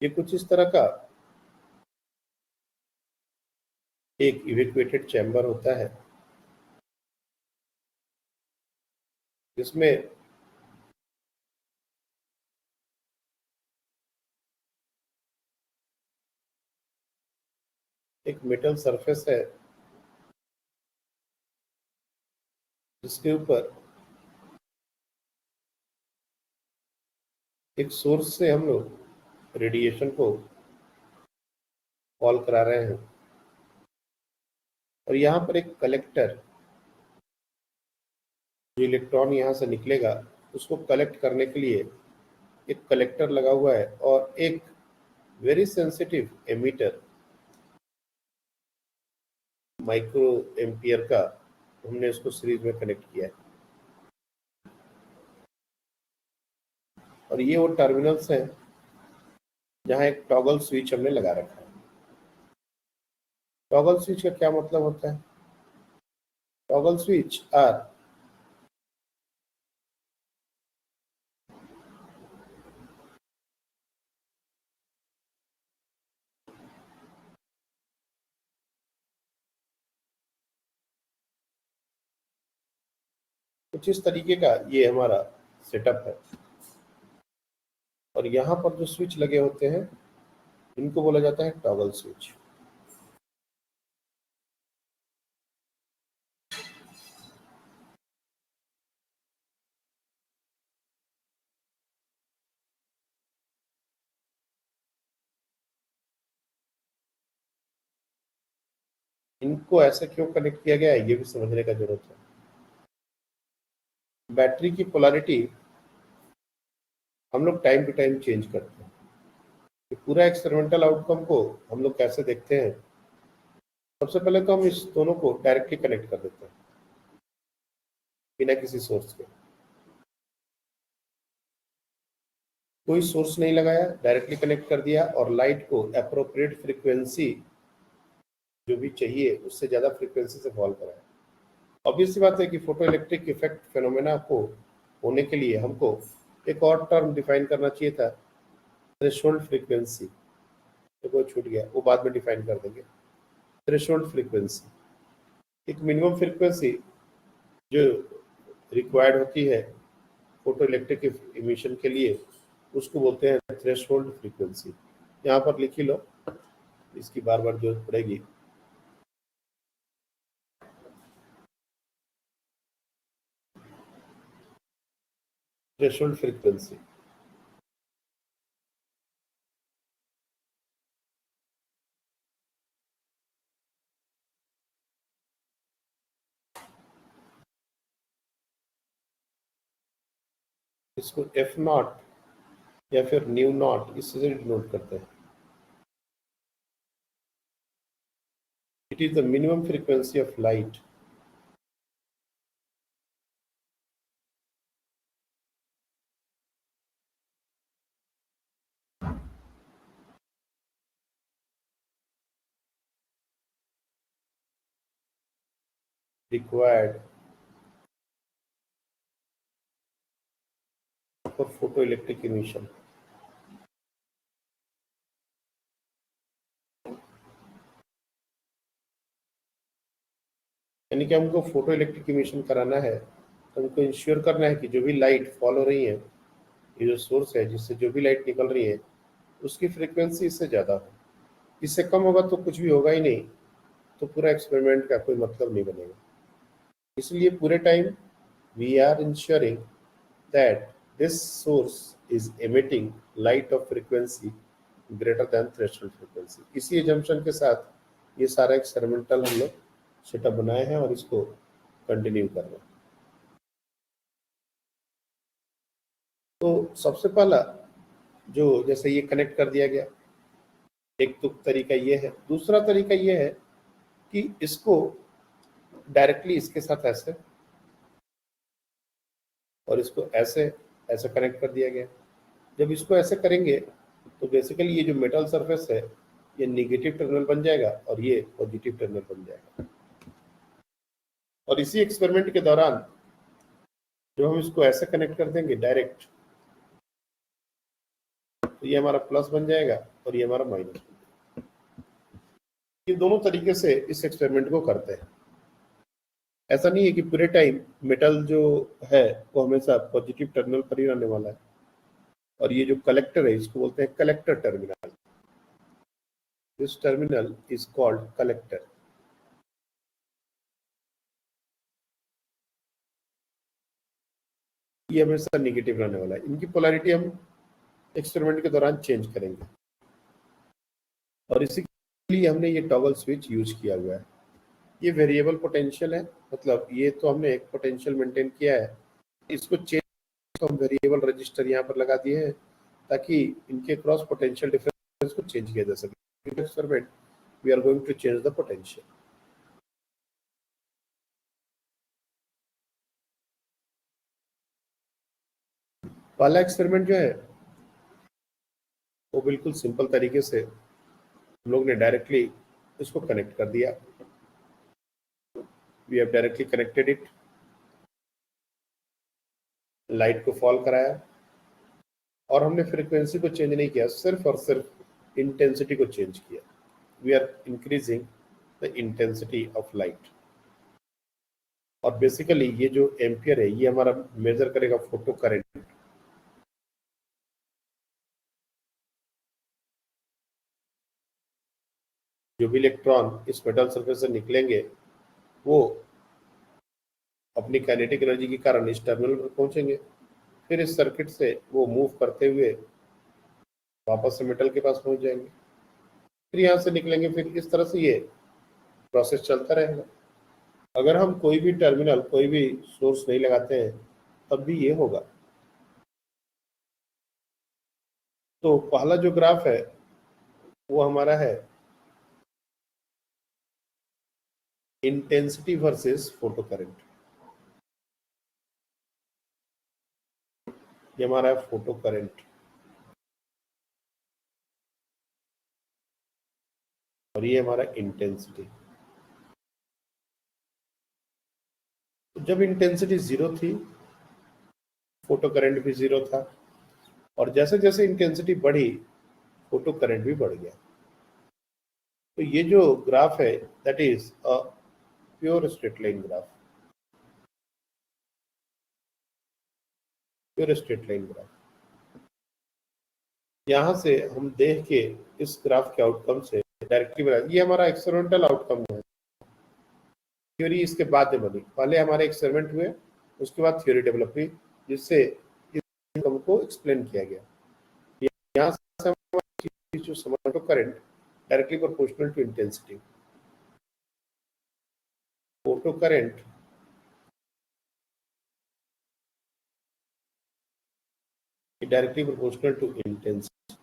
ये कुछ इस तरह का एक इवैक्यूएटेड चैम्बर होता है जिसमें एक मेटल सरफेस है जिसके ऊपर एक सोर्स से हम लोग रेडिएशन को कॉल करा रहे हैं और यहाँ पर एक कलेक्टर, जो इलेक्ट्रॉन यहाँ से निकलेगा उसको कलेक्ट करने के लिए एक कलेक्टर लगा हुआ है और एक very sensitive ammeter micro ampere का हमने इसको सीरीज में कनेक्ट किया है। और ये वो टर्मिनल्स हैं जहाँ एक टॉगल स्विच हमने लगा रखा है। टॉगल स्विच का क्या मतलब होता है? टॉगल स्विच आर कुछ इस तरीके का ये हमारा सेटअप है और यहाँ पर जो स्विच लगे होते हैं इनको बोला जाता है टॉगल स्विच। इनको ऐसे क्यों कनेक्ट किया गया है ये भी समझने का जरूरत है। बैटरी की पोलैरिटी हम लोग टाइम टू टाइम चेंज करते हैं। ये पूरा एक्सपेरिमेंटल आउटकम को हम लोग कैसे देखते हैं? सबसे पहले तो हम इस दोनों को डायरेक्टली कनेक्ट कर देते हैं बिना किसी सोर्स के। कोई सोर्स नहीं लगाया, डायरेक्टली कनेक्ट कर दिया और लाइट को एप्रोप्रिएट फ्रीक्वेंसी जो भी चाहिए उससे ज़्यादा फ्रीक्वेंसी से फॉल कराया। ऑब्वियस सी बात है कि फोटो इलेक्ट्रिक इफेक्ट फेनोमेना को होने के लिए हमको एक और टर्म डिफाइन करना चाहिए था, थ्रेशोल्ड फ्रीक्वेंसी। तो वो छूट गया, वो बाद में डिफाइन कर देंगे। थ्रेशोल्ड फ्रीक्वेंसी एक मिनिमम फ्रीक्वेंसी जो रिक्वायर्ड होती है फोटो इलेक्ट्रिक इमिशन के लिए, उसको बोलते हैं थ्रेशोल्ड फ्रीक्वेंसी। यहाँ पर लिख ही लो, इसकी बार बार जरूरत पड़ेगी। थ्रेशोल्ड फ्रीक्वेंसी इसको एफ नॉट या फिर न्यू नॉट इससे डिनोट करते हैं। It is the minimum frequency of light required for photoelectric emission। यानी कि हमको फोटो इलेक्ट्रिक इमिशन कराना है तो हमको इंश्योर करना है कि जो भी लाइट फॉल हो रही है, ये जो सोर्स है जिससे जो भी लाइट निकल रही है उसकी फ्रीक्वेंसी इससे ज़्यादा हो। इससे कम होगा तो कुछ भी होगा ही नहीं, तो पूरा एक्सपेरिमेंट का कोई मतलब नहीं बनेगा। इसलिए पूरे time we are ensuring that this source is emitting light of frequency greater than threshold frequency. इसी एजम्पशन के साथ ये सारा एक्सपेरिमेंटल हम लोग सेटअप बनाए हैं और इसको कंटिन्यू कर रहे हैं। तो सबसे पहला जो जैसे ये कनेक्ट कर दिया गया, एक तो तरीका ये है। दूसरा तरीका ये है कि इसको डायरेक्टली इसके साथ ऐसे और इसको ऐसे ऐसे कनेक्ट कर दिया गया। जब इसको ऐसे करेंगे तो बेसिकली ये जो मेटल सरफेस है ये नेगेटिव टर्मिनल बन जाएगा और ये पॉजिटिव टर्मिनल बन जाएगा। और इसी एक्सपेरिमेंट के दौरान जब हम इसको ऐसे कनेक्ट कर देंगे डायरेक्ट, तो ये हमारा प्लस बन जाएगा और ये हमारा माइनस बन जाएगा। ये दोनों तरीके से इस एक्सपेरिमेंट को करते हैं। ऐसा नहीं है कि पूरे टाइम मेटल जो है वो हमेशा पॉजिटिव टर्मिनल पर ही रहने वाला है। और ये जो कलेक्टर है इसको बोलते हैं collector terminal. This terminal is called collector. ये हमेशा नेगेटिव रहने वाला है। इनकी पोलैरिटी हम एक्सपेरिमेंट के दौरान चेंज करेंगे और इसी के लिए हमने ये टॉगल स्विच यूज किया हुआ है। ये वेरिएबल पोटेंशियल है, मतलब ये तो हमने एक पोटेंशियल मेंटेन किया है, इसको चेंज तो हम वेरिएबल रजिस्टर यहाँ पर लगा दिए हैं ताकि इनके क्रॉस पोटेंशियल डिफरेंस को चेंज किया जा सके। Experiment we are going to change the potential. पहला एक्सपेरिमेंट जो है वो बिल्कुल सिंपल तरीके से हम लोग ने डायरेक्टली इसको कनेक्ट कर दिया। We have directly connected it, light को फॉल कराया और हमने फ्रीक्वेंसी को चेंज नहीं किया, सिर्फ और सिर्फ इंटेंसिटी को चेंज किया। We are increasing the intensity of light. और बेसिकली ये जो एम्पियर है ये हमारा मेजर करेगा फोटो करंट। जो भी इलेक्ट्रॉन इस मेटल सरफेस से निकलेंगे वो अपनी काइनेटिक एनर्जी के कारण इस टर्मिनल पर पहुंचेंगे, फिर इस सर्किट से वो मूव करते हुए वापस से मेटल के पास पहुंच जाएंगे, फिर यहाँ से निकलेंगे, फिर इस तरह से ये प्रोसेस चलता रहेगा। अगर हम कोई भी टर्मिनल कोई भी सोर्स नहीं लगाते हैं तब भी ये होगा। तो पहला जो ग्राफ है वो हमारा है इंटेंसिटी वर्सेस फोटो करंट। ये हमारा है फोटो करंट और ये हमारा इंटेंसिटी। तो जब इंटेंसिटी 0 थी फोटो करंट भी 0 था और जैसे जैसे इंटेंसिटी बढ़ी फोटो करंट भी बढ़ गया। तो ये जो ग्राफ है that is a pure straight line graph. Pure straight line graph. यहाँ से हम देख के इस ग्राफ के आउटकम से डायरेक्टली बना, ये हमारा एक्सपेरिमेंटल आउटकम है। थ्योरी इसके बाद में बनी, पहले हमारे एक्सपेरिमेंट हुए उसके बाद थ्योरी डेवलप हुई जिससे इस आउटकम को एक्सप्लेन किया गया। यहाँ से जो समझो current directly proportional to intensity. Photo current directly proportional to intensity.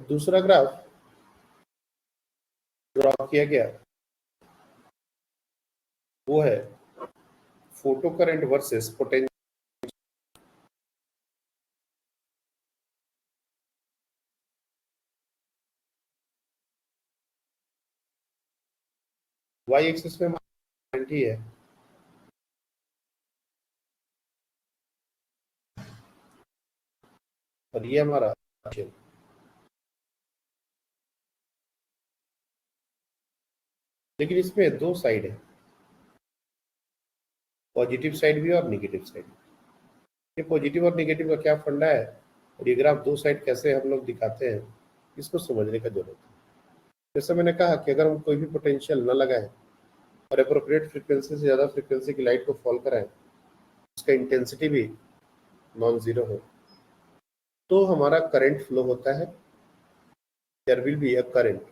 दूसरा ग्राफ ड्रॉ किया गया वो है photo current versus potential. Y axis में करंट ही है और ये हमारा पोटेंशियल। लेकिन इसमें दो साइड है, पॉजिटिव साइड भी और नेगेटिव साइड भी। ये पॉजिटिव और नेगेटिव का क्या फंडा है और ये ग्राफ दो साइड कैसे हम लोग दिखाते हैं, इसको समझने का जरूरत है। जैसे मैंने कहा कि अगर हम कोई भी पोटेंशियल न लगाएं और अप्रोप्रिएट फ्रीक्वेंसी से ज़्यादा फ्रीक्वेंसी की लाइट को फॉल कराएं, उसका इंटेंसिटी भी नॉन जीरो हो, तो हमारा करंट फ्लो होता है, there will be a current.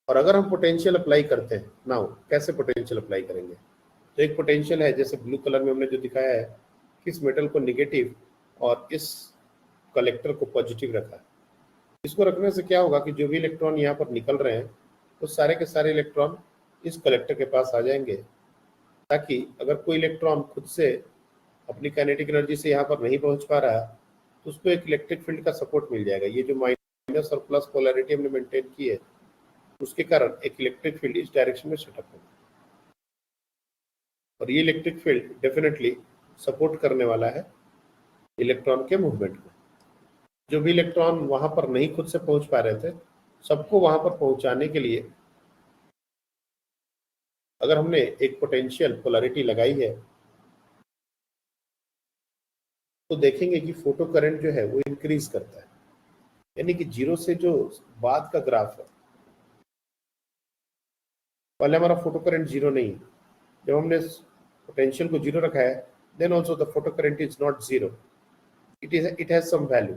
और अगर हम पोटेंशियल अप्लाई करते हैं, नाउ कैसे पोटेंशियल अप्लाई करेंगे? तो एक पोटेंशियल है, जैसे ब्लू कलर में हमने जो दिखाया है कि इस मेटल को निगेटिव और इस कलेक्टर को पॉजिटिव रखा है। इसको रखने से क्या होगा कि जो भी इलेक्ट्रॉन यहाँ पर निकल रहे हैं वो सारे के सारे इलेक्ट्रॉन इस कलेक्टर के पास आ जाएंगे, ताकि अगर कोई इलेक्ट्रॉन खुद से अपनी काइनेटिक एनर्जी से यहाँ पर नहीं पहुंच पा रहा तो उसको एक इलेक्ट्रिक फील्ड का सपोर्ट मिल जाएगा। ये जो माइनस और प्लस पोलैरिटी हमने मेंटेन की है, उसके कारण एक इलेक्ट्रिक फील्ड इस डायरेक्शन में सेटअप होगा, और ये इलेक्ट्रिक फील्ड डेफिनेटली सपोर्ट करने वाला है इलेक्ट्रॉन के मूवमेंट को। जो भी इलेक्ट्रॉन वहां पर नहीं खुद से पहुंच पा रहे थे, सबको वहां पर पहुंचाने के लिए अगर हमने एक पोटेंशियल पोलैरिटी लगाई है, तो देखेंगे कि फोटो करंट जो है वो इंक्रीज करता है। यानी कि जीरो से जो बाद का ग्राफ है, पहले हमारा फोटो करंट जीरो नहीं है। जब हमने पोटेंशियल को जीरो रखा है, then also the photo current is not zero, it has some value.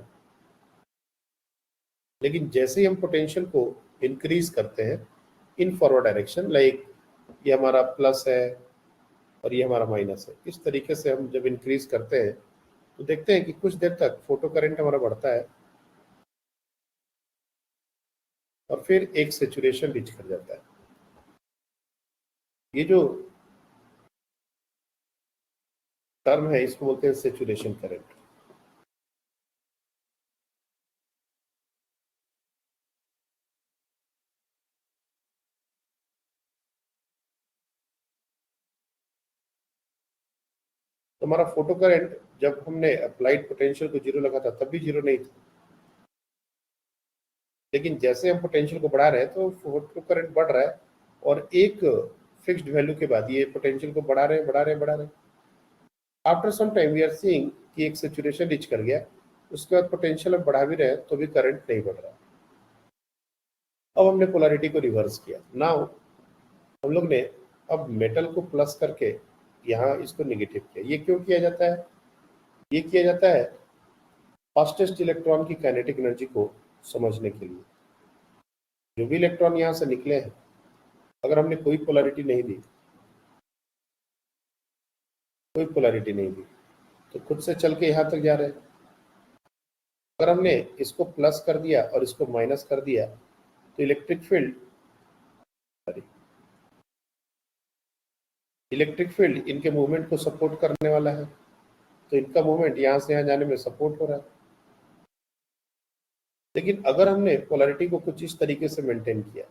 लेकिन जैसे ही हम पोटेंशियल को इंक्रीज करते हैं इन फॉरवर्ड डायरेक्शन, लाइक ये हमारा प्लस है और ये हमारा माइनस है, इस तरीके से हम जब इंक्रीज करते हैं तो देखते हैं कि कुछ देर तक फोटो करंट हमारा बढ़ता है और फिर एक सेचुरेशन रीच कर जाता है। ये जो टर्म है इसको बोलते हैं सेचुरेशन करंट। तो हमारा फोटो करंट जब हमने अप्लाइड पोटेंशियल को जीरो लगा था तब भी जीरो नहीं था, लेकिन जैसे हम पोटेंशियल को बढ़ा रहे हैं तो फोटो करंट बढ़ रहा है, और एक फिक्स्ड वैल्यू के बाद ये पोटेंशियल को बढ़ा रहे हैं बढ़ा रहे हैं बढ़ा रहे हैं। After some time we are seeing कि एक सेचुरेशन रीच कर गया, उसके बाद पोटेंशियल हम बढ़ा भी रहे हैं तो भी करंट नहीं बढ़ रहा। अब हमने पोलैरिटी को रिवर्स किया। नाउ हम लोग ने अब मेटल को प्लस करके यहाँ इसको नेगेटिव किया। ये क्यों किया जाता है? ये किया जाता है फास्टेस्ट इलेक्ट्रॉन की काइनेटिक एनर्जी को समझने के लिए। जो भी इलेक्ट्रॉन यहाँ से निकले हैं, अगर हमने कोई पोलैरिटी नहीं दी, कोई पोलैरिटी नहीं दी, तो खुद से चल के यहाँ तक जा रहे हैं। अगर हमने इसको प्लस कर दिया और इसको माइनस कर दिया तो इलेक्ट्रिक फील्ड इनके मूवमेंट को सपोर्ट करने वाला है, तो इनका मूवमेंट यहाँ से यहाँ जाने में सपोर्ट हो रहा है। लेकिन अगर हमने पोलैरिटी को कुछ इस तरीके से मेंटेन किया,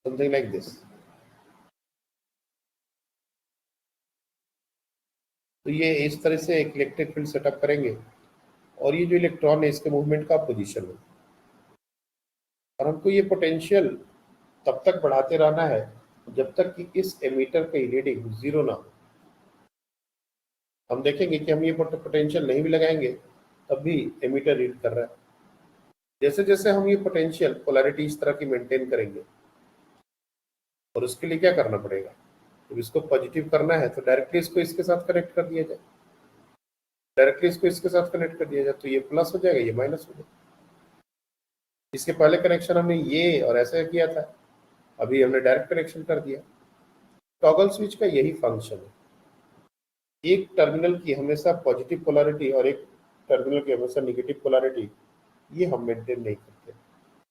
समथिंग लाइक दिस, तो ये इस तरह से एक इलेक्ट्रिक फील्ड सेटअप करेंगे, और ये जो इलेक्ट्रॉन है इसके मूवमेंट का पोजीशन है। और हमको ये पोटेंशियल तब तक बढ़ाते रहना है जब तक कि इस एमीटर की रीडिंग जीरो ना हो। हम देखेंगे कि हम ये पोटेंशियल नहीं भी लगाएंगे तब भी एमीटर रीड कर रहा है। जैसे जैसे हम ये पोटेंशियल पोलैरिटी इस तरह की मेंटेन करेंगे, और उसके लिए क्या करना पड़ेगा, जब इसको पॉजिटिव करना है तो डायरेक्टली इसको इसके साथ कनेक्ट कर दिया जाए, डायरेक्टली इसको इसके साथ कनेक्ट कर दिया जाए तो ये प्लस हो जाएगा, ये माइनस हो जाएगा। इसके पहले कनेक्शन हमने ये और ऐसे किया था, अभी हमने डायरेक्ट कनेक्शन कर दिया। टॉगल स्विच का यही फंक्शन है, एक टर्मिनल की हमेशा पॉजिटिव पोलैरिटी और एक टर्मिनल की हमेशा नेगेटिव पोलैरिटी, ये हम मेंटेन नहीं करते।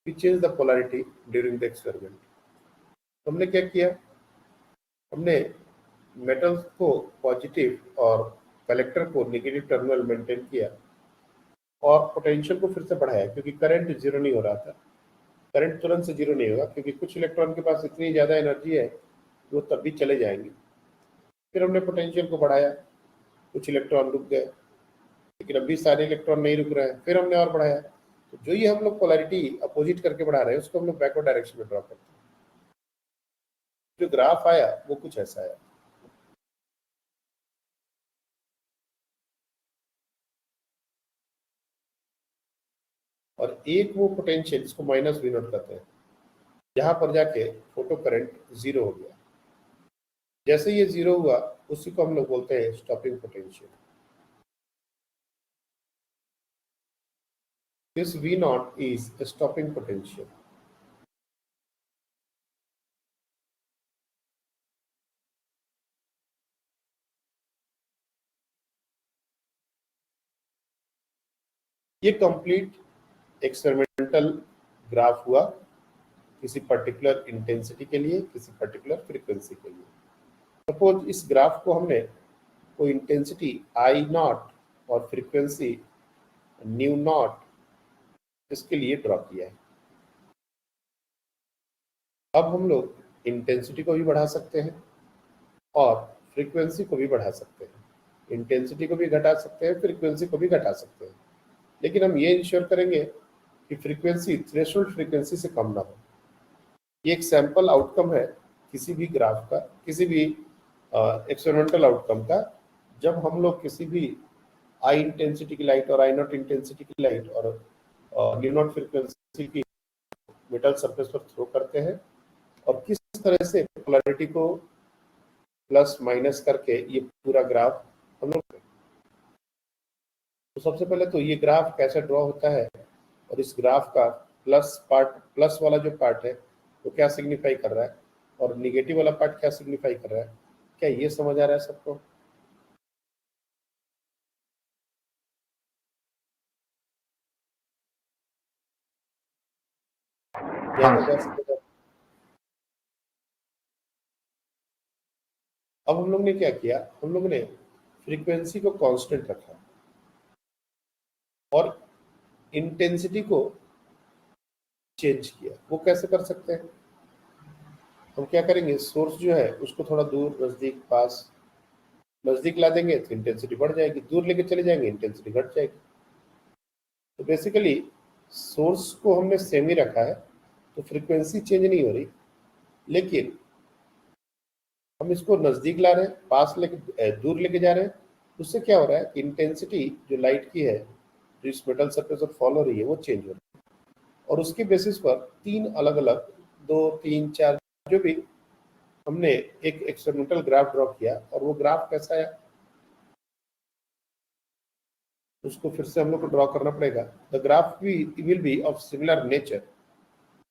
We change the polarity during the experiment. हमने क्या किया, हमने मेटल को पॉजिटिव और कलेक्टर को नेगेटिव टर्मिनल मेंटेन किया, और पोटेंशियल को फिर से बढ़ाया, क्योंकि करंट जीरो नहीं हो रहा था। करंट तुरंत से जीरो नहीं होगा, क्योंकि कुछ इलेक्ट्रॉन के पास इतनी ज़्यादा एनर्जी है कि वो तब भी चले जाएंगे। फिर हमने पोटेंशियल को बढ़ाया, कुछ इलेक्ट्रॉन रुक गए, लेकिन अभी सारे इलेक्ट्रॉन नहीं रुक रहे हैं। फिर हमने और बढ़ाया, तो जो ये हम लोग पोलैरिटी अपोजिट करके बढ़ा रहे हैं उसको हम लोग बैकवर्ड डायरेक्शन में ड्रॉ करते हैं। जो ग्राफ आया वो कुछ ऐसा आया। और एक वो पोटेंशियल इसको माइनस वी नॉट कहते हैं, जहां पर जाके फोटो करंट जीरो हो गया। जैसे ये जीरो हुआ उसी को हम लोग बोलते हैं stopping potential. This V naught is stopping potential. ये कंप्लीट एक्सपेरिमेंटल ग्राफ हुआ किसी पर्टिकुलर इंटेंसिटी के लिए, किसी पर्टिकुलर फ्रीक्वेंसी के लिए। सपोज इस ग्राफ को हमने कोई इंटेंसिटी आई नॉट और फ्रीक्वेंसी न्यू नॉट इसके लिए ड्रॉ किया है। अब हम लोग इंटेंसिटी को भी बढ़ा सकते हैं और फ्रीक्वेंसी को भी बढ़ा सकते हैं, इंटेंसिटी को भी घटा सकते हैं, फ्रीक्वेंसी को भी घटा सकते हैं, लेकिन हम ये इंश्योर करेंगे कि फ्रीक्वेंसी थ्रेशोल्ड फ्रीक्वेंसी से कम ना हो। ये एक सैंपल आउटकम है किसी भी ग्राफ का, किसी भी एक्सपेरिमेंटल आउटकम का। जब हम लोग किसी भी आई इंटेंसिटी की लाइट और आई नॉट इंटेंसिटी की लाइट और न्यू नॉट फ्रीक्वेंसी की मेटल सरफेस पर थ्रो करते हैं और किस तरह से पोलैरिटी को प्लस माइनस करके ये पूरा ग्राफ हम लोग। तो सबसे पहले तो ये ग्राफ कैसे ड्रॉ होता है और इस ग्राफ का प्लस वाला जो पार्ट है वो क्या सिग्निफाई कर रहा है और निगेटिव वाला पार्ट क्या सिग्निफाई कर रहा है, क्या ये समझ आ रहा है सबको? हाँ अब हम लोग ने क्या किया, हम लोग ने फ्रीक्वेंसी को कांस्टेंट रखा और इंटेंसिटी को चेंज किया। वो कैसे कर सकते हैं? हम क्या करेंगे, सोर्स जो है उसको थोड़ा दूर नजदीक पास नजदीक ला देंगे तो इंटेंसिटी बढ़ जाएगी, दूर लेके चले जाएंगे इंटेंसिटी घट जाएगी। तो बेसिकली सोर्स को हमने सेम ही रखा है तो फ्रीक्वेंसी चेंज नहीं हो रही, लेकिन हम इसको नजदीक ला रहे हैं, पास लेके दूर लेके जा रहे हैं। उससे क्या हो रहा है, इंटेंसिटी जो लाइट की है जो इस मेटल सरफेस पर फॉल हो रही है वो चेंज हो रही है। और उसके बेसिस पर तीन अलग अलग 2, 3, 4 जो भी हमने एक एक्सपेरिमेंटल ग्राफ ड्रॉ किया और वो ग्राफ कैसा है उसको फिर से हम लोग को ड्रॉ करना पड़ेगा। The graph will be of similar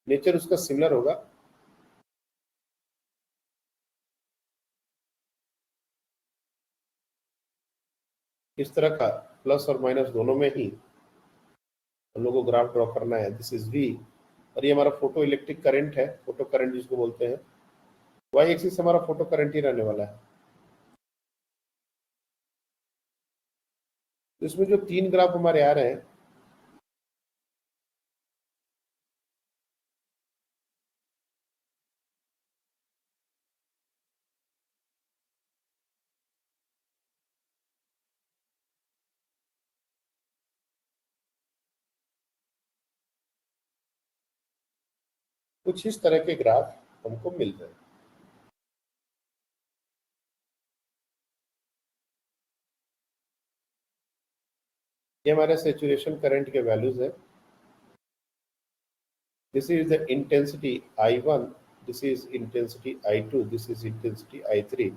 nature उसका सिमिलर होगा। इस तरह का प्लस और माइनस दोनों में ही हम लोग को ग्राफ ड्रॉ करना है। दिस इज वी और ये हमारा फोटो इलेक्ट्रिक करंट है, फोटो करंट जिसको बोलते हैं। वाई एक्सिस हमारा फोटो करंट ही रहने वाला है। तो इसमें जो तीन ग्राफ हमारे आ रहे हैं कुछ इस तरह के ग्राफ हमको मिल रहे हैं। ये हमारे सेचुरेशन करंट के वैल्यूज है। This is the intensity I1, this is intensity I2, this is intensity I3।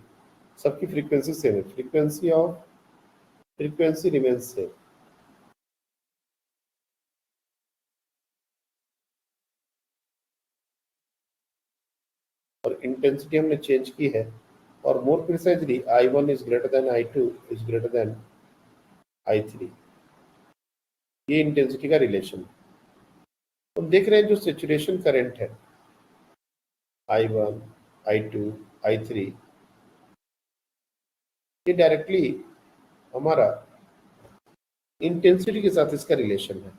सबकी फ्रीक्वेंसी सेम है, फ्रीक्वेंसी रिमेन्स सेम। और इंटेंसिटी हमने चेंज की है और more precisely I1 is greater then I2 is greater then I3। ये इंटेंसिटी का रिलेशन है। हम देख रहे हैं जो सेचुरेशन करंट है I1, I2, I3, ये डायरेक्टली हमारा इंटेंसिटी के साथ इसका रिलेशन है।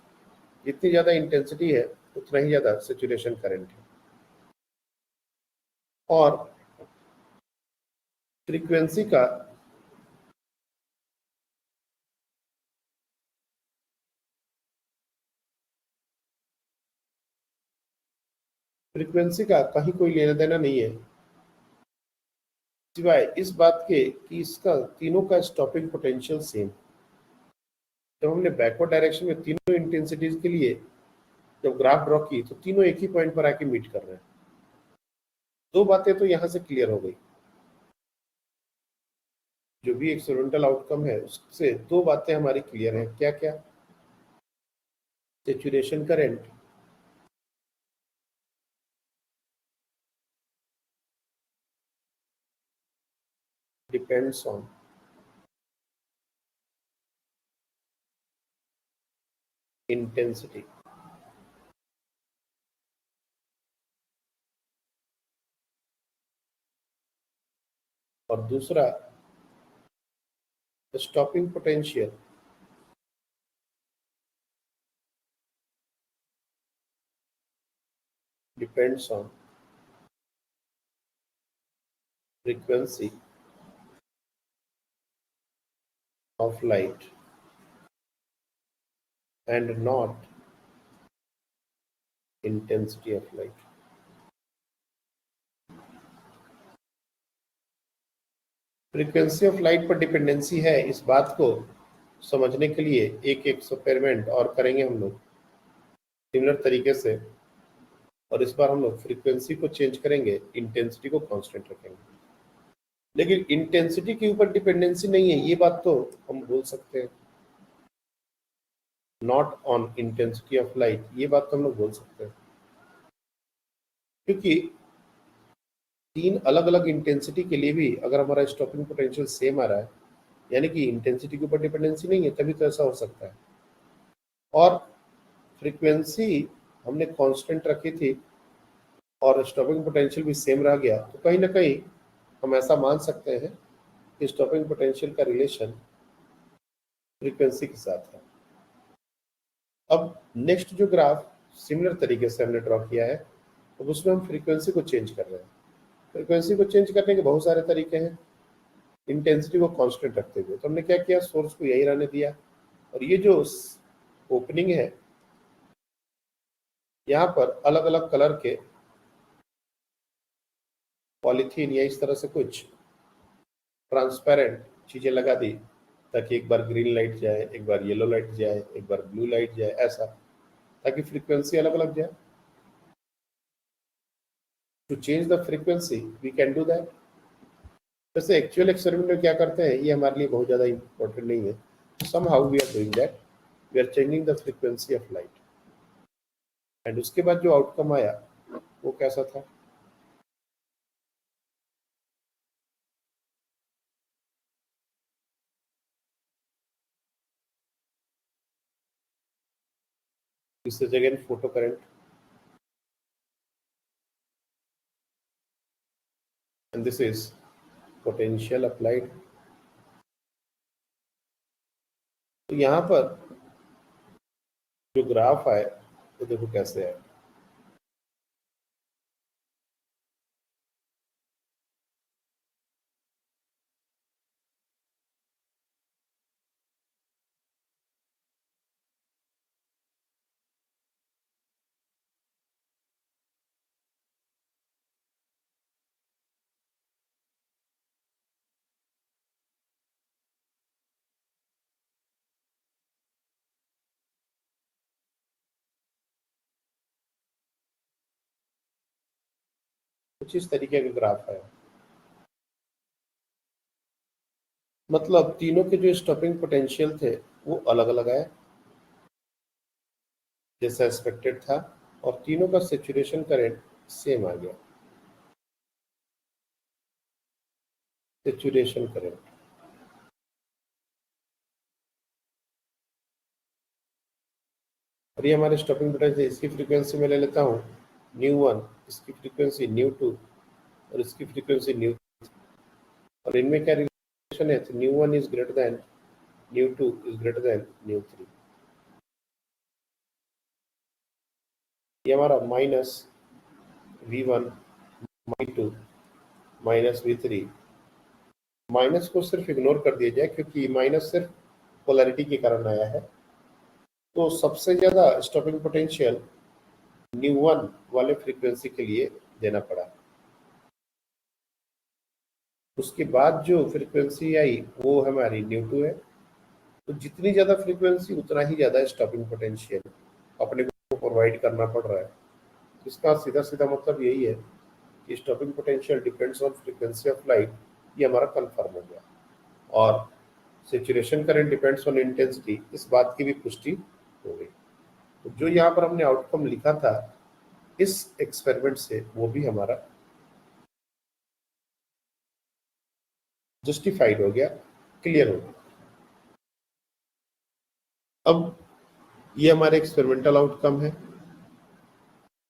जितनी ज्यादा इंटेंसिटी है उतना ही ज्यादा सेचुरेशन करंट है। और फ्रीक्वेंसी का कहीं कोई लेना देना नहीं है, सिवाय इस बात के कि इसका तीनों का स्टॉपिंग पोटेंशियल सेम। जब हमने बैकवर्ड डायरेक्शन में तीनों इंटेंसिटीज के लिए जब ग्राफ ड्रॉ की तो तीनों एक ही पॉइंट पर आके मीट कर रहे हैं। दो बातें तो यहां से क्लियर हो गई, जो भी एक्सपेरिमेंटल आउटकम है उससे दो बातें हमारी क्लियर हैं। क्या क्या? Saturation current depends on intensity, और दूसरा stopping potential depends on frequency of light and not intensity of light. Frequency of light पर डिपेंडेंसी है, इस बात को समझने के लिए एक एक्सपेरिमेंट और करेंगे हम लोग सिमिलर तरीके से, और इस बार हम लोग फ्रीक्वेंसी को चेंज करेंगे, इंटेंसिटी को कांस्टेंट रखेंगे। लेकिन इंटेंसिटी के ऊपर डिपेंडेंसी नहीं है, ये बात तो हम बोल सकते हैं। Not on intensity of light, ये बात तो हम लोग बोल सकते हैं, क्योंकि तीन अलग अलग इंटेंसिटी के लिए भी अगर हमारा स्टॉपिंग पोटेंशियल सेम आ रहा है, यानी कि इंटेंसिटी के ऊपर डिपेंडेंसी नहीं है, तभी तो ऐसा हो सकता है। और फ्रीक्वेंसी हमने कांस्टेंट रखी थी और स्टॉपिंग पोटेंशियल भी सेम रह गया, तो कहीं ना कहीं हम ऐसा मान सकते हैं कि स्टॉपिंग पोटेंशियल का रिलेशन फ्रीक्वेंसी के साथ है। अब नेक्स्ट जो ग्राफ सिमिलर तरीके से हमने ड्रॉ किया है, अब उसमें हम फ्रीक्वेंसी को चेंज कर रहे हैं। फ्रीक्वेंसी को चेंज करने के बहुत सारे तरीके हैं, इंटेंसिटी को कांस्टेंट रखते हुए। तो हमने क्या किया, सोर्स को यही रहने दिया, और ये जो ओपनिंग है यहाँ पर अलग अलग कलर के पॉलीथीन या इस तरह से कुछ ट्रांसपेरेंट चीजें लगा दी, ताकि एक बार ग्रीन लाइट जाए, एक बार येलो लाइट जाए, एक बार ब्लू लाइट जाए, ऐसा, ताकि फ्रीक्वेंसी अलग अलग जाए। To change the frequency we can do that. वैसे एक्चुअल एक्सपेरिमेंट में क्या करते हैं ये हमारे लिए बहुत ज़्यादा इंपॉर्टेंट नहीं है। somehow we are doing that, we are changing the frequency of light, and उसके बाद जो आउटकम आया वो कैसा था? This is again photocurrent, and this is potential applied. तो यहाँ पर जो ग्राफ आए तो देखो कैसे है। कुछ इस तरीके का ग्राफ है, मतलब तीनों के जो स्टॉपिंग पोटेंशियल थे वो अलग अलग आए जैसा एक्सपेक्टेड था, और तीनों का सैचुरेशन करंट सेम आ गया। सैचुरेशन करंट, और ये हमारे स्टॉपिंग पोटेंशियल, इसकी फ्रीक्वेंसी में ले लेता हूँ ν1, इसकी फ्रीक्वेंसी ν2 और इसकी फ्रीक्वेंसी ν, और इनमें क्या रिलेशन है? तो ν1 is greater than ν2 is greater than ν3। ये हमारा -V1 -V2 -V3, माइनस को सिर्फ इग्नोर कर दिया जाए क्योंकि माइनस सिर्फ पोलैरिटी के कारण आया है। तो सबसे ज्यादा स्टॉपिंग पोटेंशियल ν1 वाले फ्रीक्वेंसी के लिए देना पड़ा। उसके बाद जो फ्रीक्वेंसी आई वो हमारी ν2 है। तो जितनी ज्यादा फ्रीक्वेंसी उतना ही ज्यादा स्टॉपिंग पोटेंशियल अपने को को प्रोवाइड करना पड़ रहा है। इसका सीधा सीधा मतलब यही है कि stopping potential depends on frequency of light, ये हमारा कंफर्म हो गया। और saturation current depends on intensity, इस बात की भी पुष्टि हो गई। तो जो यहाँ पर हमने आउटकम लिखा था इस एक्सपेरिमेंट से, वो भी हमारा जस्टिफाइड हो गया, क्लियर हो गया। अब ये हमारे एक्सपेरिमेंटल आउटकम है,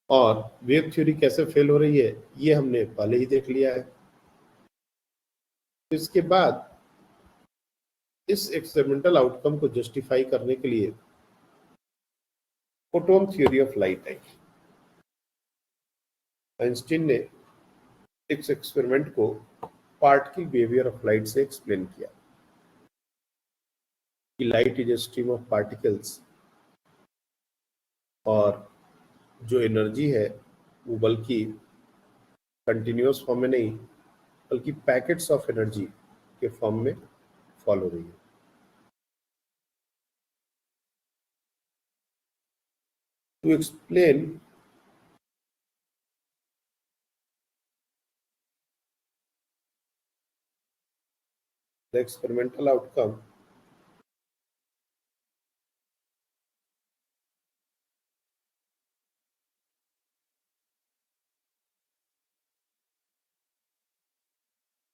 और वेव थ्योरी कैसे फेल हो रही है ये हमने पहले ही देख लिया है। तो इसके बाद इस एक्सपेरिमेंटल आउटकम को जस्टिफाई करने के लिए photon theory of light I. Einstein ने इस एक्सपेरिमेंट को पार्टिकल बिहेवियर ऑफ लाइट से एक्सप्लेन किया कि light is a stream of particles, और जो एनर्जी है वो बल्कि कंटिन्यूअस फॉर्म में नहीं, बल्कि पैकेट्स ऑफ एनर्जी के फॉर्म में फॉल हो रही है। To explain the experimental outcome,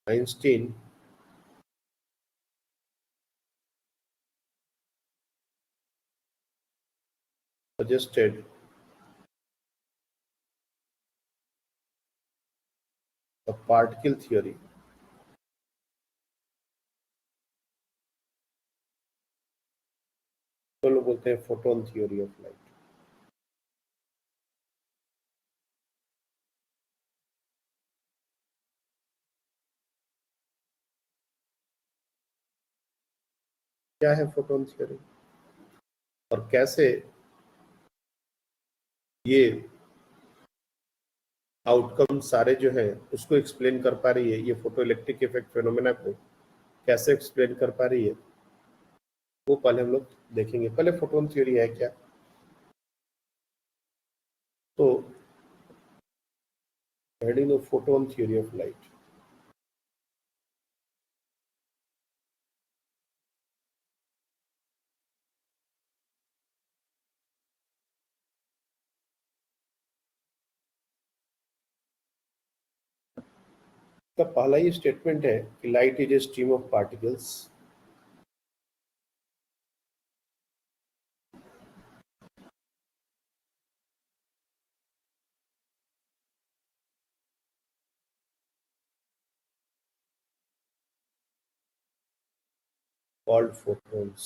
Einstein suggested a particle theory तो लोग बोलते हैं फोटोन थ्योरी ऑफ लाइट। क्या है फोटोन थ्योरी और कैसे ये आउटकम सारे जो है उसको एक्सप्लेन कर पा रही है, ये फोटो इलेक्ट्रिक इफेक्ट फेनोमेना को कैसे एक्सप्लेन कर पा रही है, वो पहले हम लोग देखेंगे। पहले फोटोन थ्योरी है क्या। तो heading of photon theory of light. का पहला ही स्टेटमेंट है कि light is a stream of particles, called photons,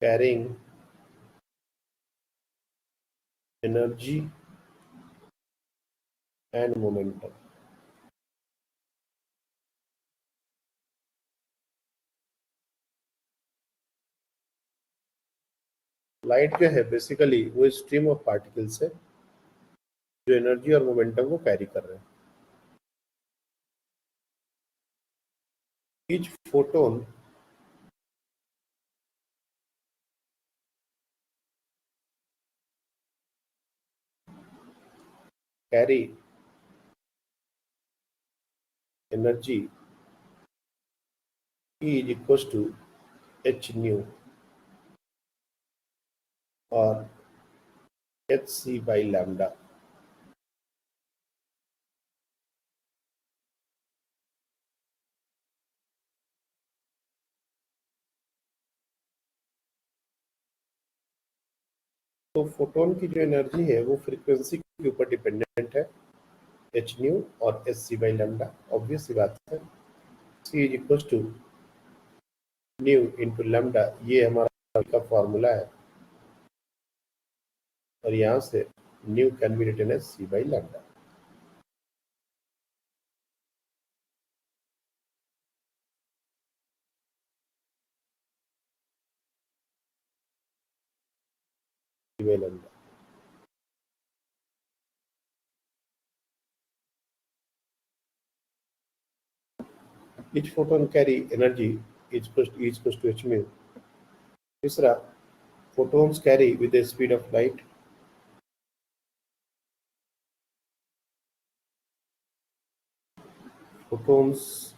carrying energy and momentum। Light जो है बेसिकली वो स्ट्रीम ऑफ पार्टिकल्स है जो एनर्जी और मोमेंटम को कैरी कर रहे हैं। Each photon carry energy E is equals to h nu और hc by lambda। तो फोटोन की जो एनर्जी है वो फ्रीक्वेंसी के ऊपर डिपेंडेंट है, एच न्यू और h c by lambda. Obvious सी बात है, c is equal to nu into lambda, ये हमारा का फॉर्मूला है, और यहाँ से nu can be written as c by lambda. C by lambda. Each photon carry energy is equals to h mu तीसरा, photons carry with the speed of light. Photons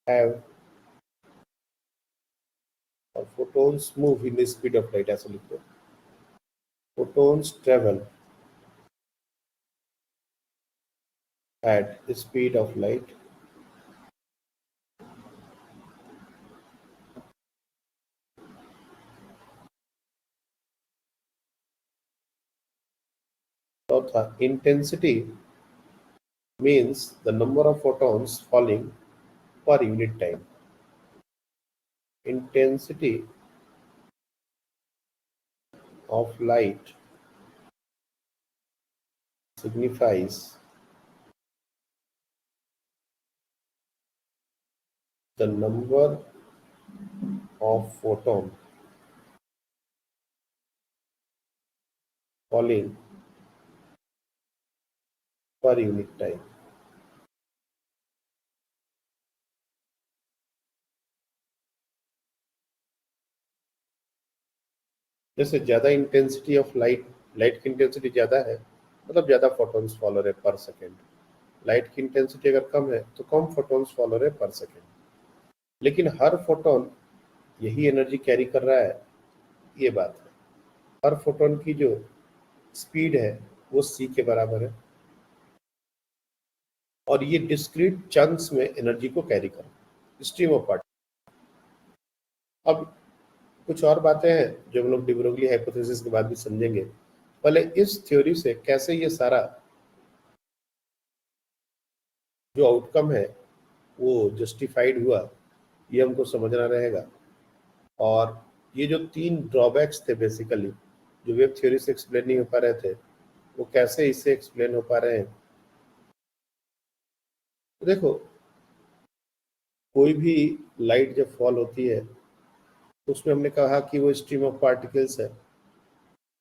have or photons move in the speed of light. ऐसा लिखो. Photons travel at the speed of light. चौथा, intensity means the number of photons falling per unit time. Intensity of light signifies the number of photon falling per unit time. जैसे ज्यादा इंटेंसिटी ऑफ लाइट, लाइट की इंटेंसिटी ज्यादा है मतलब ज्यादा फोटॉन्स फॉल हो रहे पर सेकेंड. लाइट की इंटेंसिटी अगर कम है तो कम फोटॉन्स फॉल हो रहे पर सेकेंड. लेकिन हर फोटोन यही एनर्जी कैरी कर रहा है, ये बात है. हर फोटोन की जो स्पीड है वो c के बराबर है और ये डिस्क्रीट चंक्स में एनर्जी को कैरी कर रहा है, स्ट्रीम ऑफ पार्टिकल. अब कुछ और बातें हैं जो हम लोग डी ब्रोगली हाइपोथेसिस के बाद भी समझेंगे. पहले इस थ्योरी से कैसे ये सारा जो आउटकम है वो जस्टिफाइड हुआ, ये हमको समझना रहेगा. और ये जो 3 ड्रॉबैक्स थे बेसिकली जो वेव थ्योरी से एक्सप्लेन नहीं हो पा रहे थे, वो कैसे इससे एक्सप्लेन हो पा रहे हैं. तो देखो, कोई भी लाइट जब फॉल होती है तो उसमें हमने कहा कि वो स्ट्रीम ऑफ पार्टिकल्स है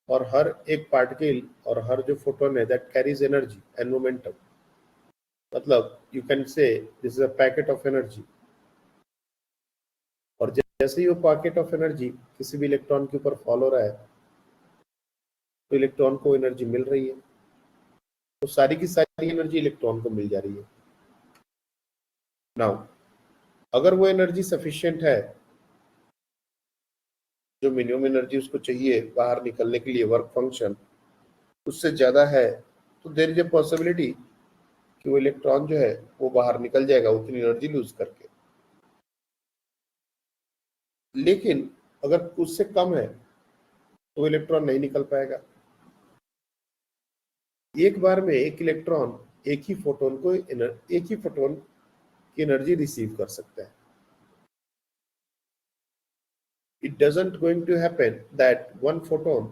और हर एक पार्टिकल और हर जो फोटोन है that carries energy and momentum. मतलब you can say this is a packet of energy. और जैसे ही वो पैकेट ऑफ एनर्जी किसी भी इलेक्ट्रॉन के ऊपर फॉल हो रहा है तो इलेक्ट्रॉन को एनर्जी मिल रही है. तो सारी की सारी एनर्जी इलेक्ट्रॉन को मिल जा रही है. नाउ अगर वो एनर्जी सफिशिएंट है, जो मिनिमम एनर्जी उसको चाहिए बाहर निकलने के लिए वर्क फंक्शन, उससे ज्यादा है, तो देयर इज ए पॉसिबिलिटी कि वो इलेक्ट्रॉन जो है वो बाहर निकल जाएगा उतनी एनर्जी लूज करके. लेकिन अगर उससे कम है तो इलेक्ट्रॉन नहीं निकल पाएगा. एक बार में एक इलेक्ट्रॉन एक ही फोटोन की एनर्जी रिसीव कर सकता है. It doesn't going to happen that one photon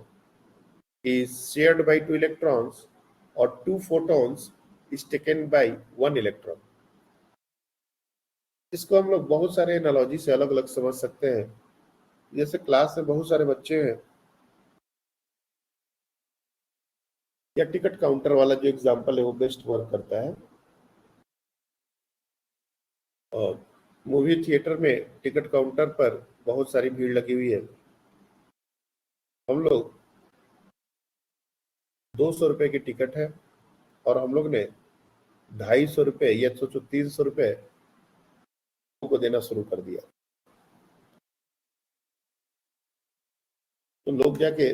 is shared by 2 electrons or 2 photons is taken by 1 electron. इसको हम लोग बहुत सारे एनालॉजी से अलग अलग समझ सकते हैं. जैसे क्लास में बहुत सारे बच्चे हैं, या टिकट काउंटर वाला जो एग्जांपल है वो बेस्ट वर्क करता है. और मूवी थिएटर में टिकट काउंटर पर बहुत सारी भीड़ लगी हुई है. हम लोग 200 रुपए की टिकट है और हम लोग ने 250 रुपए या सोचो 300 रुपए को देना शुरू कर दिया. तो लोग जाके,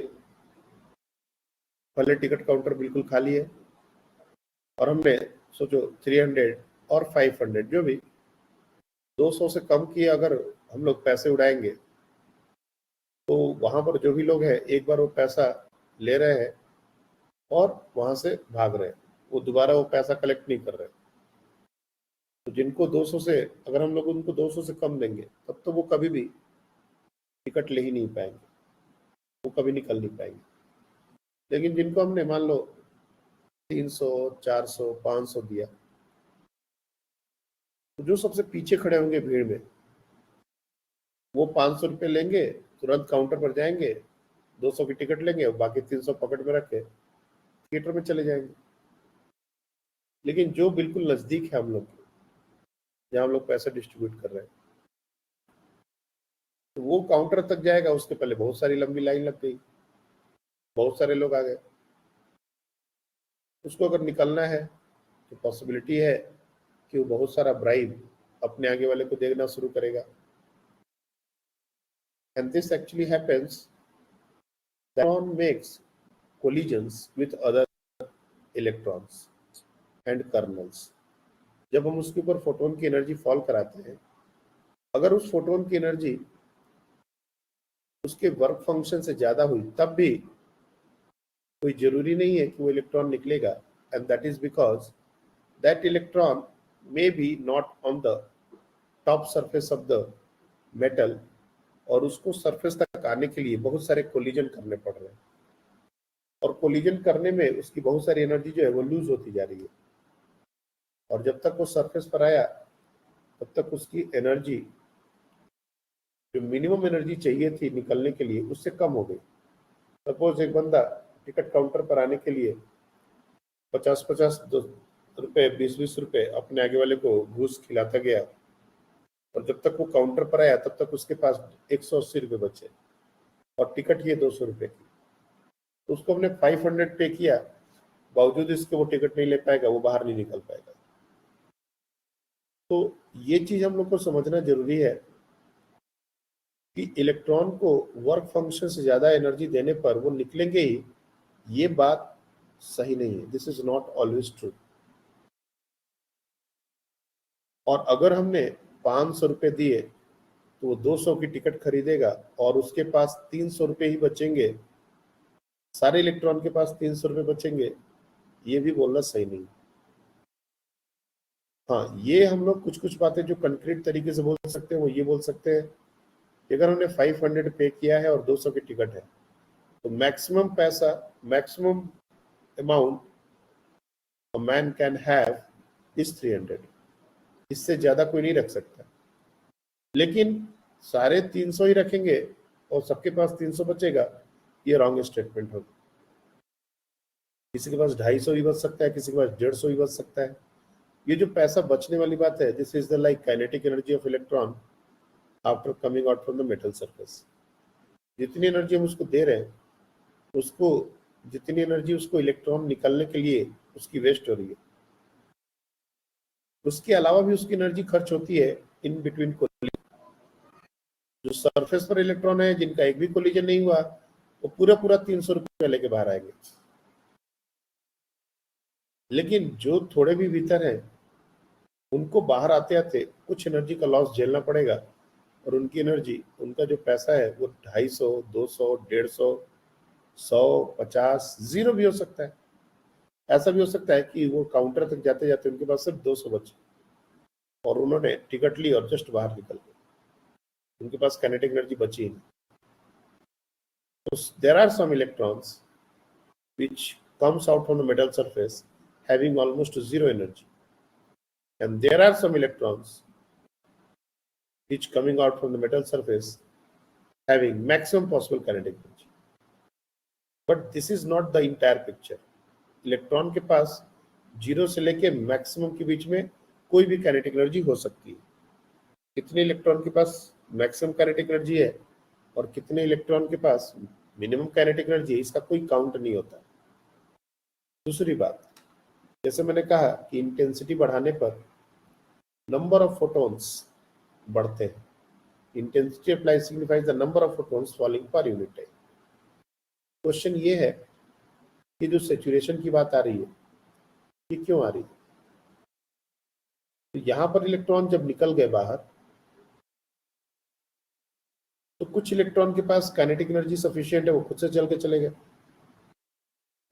पहले टिकट काउंटर बिल्कुल खाली है और हमने सोचो 300 और 500 जो भी 200 से कम की अगर हम लोग पैसे उड़ाएंगे तो वहां पर जो भी लोग हैं एक बार वो पैसा ले रहे हैं और वहां से भाग रहे हैं, वो दोबारा वो पैसा कलेक्ट नहीं कर रहे. तो जिनको 200 से, अगर हम लोग उनको 200 से कम देंगे तब तो वो कभी भी टिकट ले ही नहीं पाएंगे, वो कभी निकल नहीं पाएंगे. लेकिन जिनको हमने मान लो 300, 400, 500 दिया, तो जो सबसे पीछे खड़े होंगे भीड़ में वो 500 रुपये लेंगे, तुरंत काउंटर पर जाएंगे, 200 की टिकट लेंगे और बाकी 300 पॉकेट में रख के थिएटर में चले जाएंगे. लेकिन जो बिल्कुल नजदीक है हम लोग के, जहाँ हम लोग पैसा डिस्ट्रीब्यूट कर रहे हैं, तो वो काउंटर तक जाएगा, उसके पहले बहुत सारी लंबी लाइन लग गई, बहुत सारे लोग आ गए, उसको अगर निकलना है तो पॉसिबिलिटी है कि वो बहुत सारा ब्राइब अपने आगे वाले को देना शुरू करेगा। And this actually happens, electron makes collisions with other electrons and kernels। जब हम उसके ऊपर फोटोन की एनर्जी फॉल कराते हैं, अगर उस फोटोन की एनर्जी उसके वर्क फंक्शन से ज्यादा हुई, तब भी कोई जरूरी नहीं है कि वो इलेक्ट्रॉन निकलेगा। And that is because that electron may be not on the top surface of the metal, और उसको सरफेस तक आने के लिए बहुत सारे कोलिजन करने पड़ रहे हैं, और कोलिजन करने में उसकी बहुत सारी एनर्जी जो है वो लूज होती जा रही है, और जब तक वो सरफेस पर आया तब तक उसकी एनर्जी, जो मिनिमम एनर्जी चाहिए थी निकलने के लिए, उससे कम हो गई। सपोज एक बंदा टिकट काउंटर पर आने के लिए 50-50 रुपए, 20-20 रुपए अपने आगे वाले को घूस खिलाता गया, और जब तक वो काउंटर पर आया तब तक उसके पास 180 रुपए बचे, और टिकट ये 200 रुपए की। तो उसको हमने 500 पे किया, बावजूद इसके वो टिकट नहीं ले पाएगा, वो बाहर नहीं निकल पाएगा। तो ये चीज हम लोग को समझना जरूरी है कि इलेक्ट्रॉन को वर्क फंक्शन से ज्यादा एनर्जी देने पर वो निकलेंगे ही, ये बात सही नहीं है। This is not always true. और अगर हमने 500 रुपए दिए तो वो 200 की टिकट खरीदेगा, और उसके पास 300 रुपए ही बचेंगे, सारे इलेक्ट्रॉन के पास 300 रुपए बचेंगे, ये भी बोलना सही नहीं। हाँ, ये हम लोग कुछ कुछ बातें जो कंक्रीट तरीके से बोल सकते हैं, वो ये बोल सकते हैं कि अगर हमने 500 पे किया है और 200 की टिकट है, तो मैक्सिमम पैसा, maximum amount a man can have is 300। इससे ज्यादा कोई नहीं रख सकता। लेकिन सारे 300 ही रखेंगे और सबके पास 300 बचेगा, ये रॉन्ग स्टेटमेंट होगी। किसी के पास 250 भी बच सकता है, किसी के पास 150 भी बच सकता है। ये जो पैसा बचने वाली बात है, this is the like kinetic energy of electron after coming out from the metal surface. जितनी एनर्जी हम उसको दे रहे हैं, उसको जितनी एनर्जी उसको इलेक्ट्रॉन निकलने के लिए उसकी वेस्ट हो रही है, उसके अलावा भी उसकी एनर्जी खर्च होती है इन बिटवीन कोलिजन। जो सरफेस पर इलेक्ट्रॉन है जिनका एक भी कोलिजन नहीं हुआ, वो पूरा पूरा 300 रुपये लेके बाहर आएंगे। लेकिन जो थोड़े भी भीतर है, उनको बाहर आते आते कुछ एनर्जी का लॉस झेलना पड़ेगा, और उनकी एनर्जी, उनका जो पैसा है वो 250, 200, 150, 100, 50, 0 भी हो सकता है। ऐसा भी हो सकता है कि वो काउंटर तक जाते जाते उनके पास सिर्फ 200 बचे, और उन्होंने टिकट ली और जस्ट बाहर निकल गए, उनके पास काइनेटिक एनर्जी बची ही नहीं। तो there are some electrons which comes out from the metal surface having almost zero energy, and there are some electrons which coming out from the metal surface having maximum possible kinetic energy, but this is not the entire picture। Electron के पास 0 से लेके मैक्सिमम के बीच में कोई भी काइनेटिक एनर्जी हो सकती है। कितने इलेक्ट्रॉन के पास मैक्सिमम काइनेटिक एनर्जी है और कितने इलेक्ट्रॉन के पास मिनिमम काइनेटिक एनर्जी है, इसका कोई काउंट नहीं होता। दूसरी बात, जैसे मैंने कहा कि इंटेंसिटी बढ़ाने पर नंबर ऑफ फोटॉन्स बढ़ते हैं। Intensity apply signifies the number of photons falling per unit time. Question ये है कि जो सैचुरेशन की बात आ रही है, ये क्यों आ रही है? तो यहां पर इलेक्ट्रॉन जब निकल गए बाहर, तो कुछ इलेक्ट्रॉन के पास काइनेटिक एनर्जी सफिशिएंट है, वो खुद से चल के चले गए।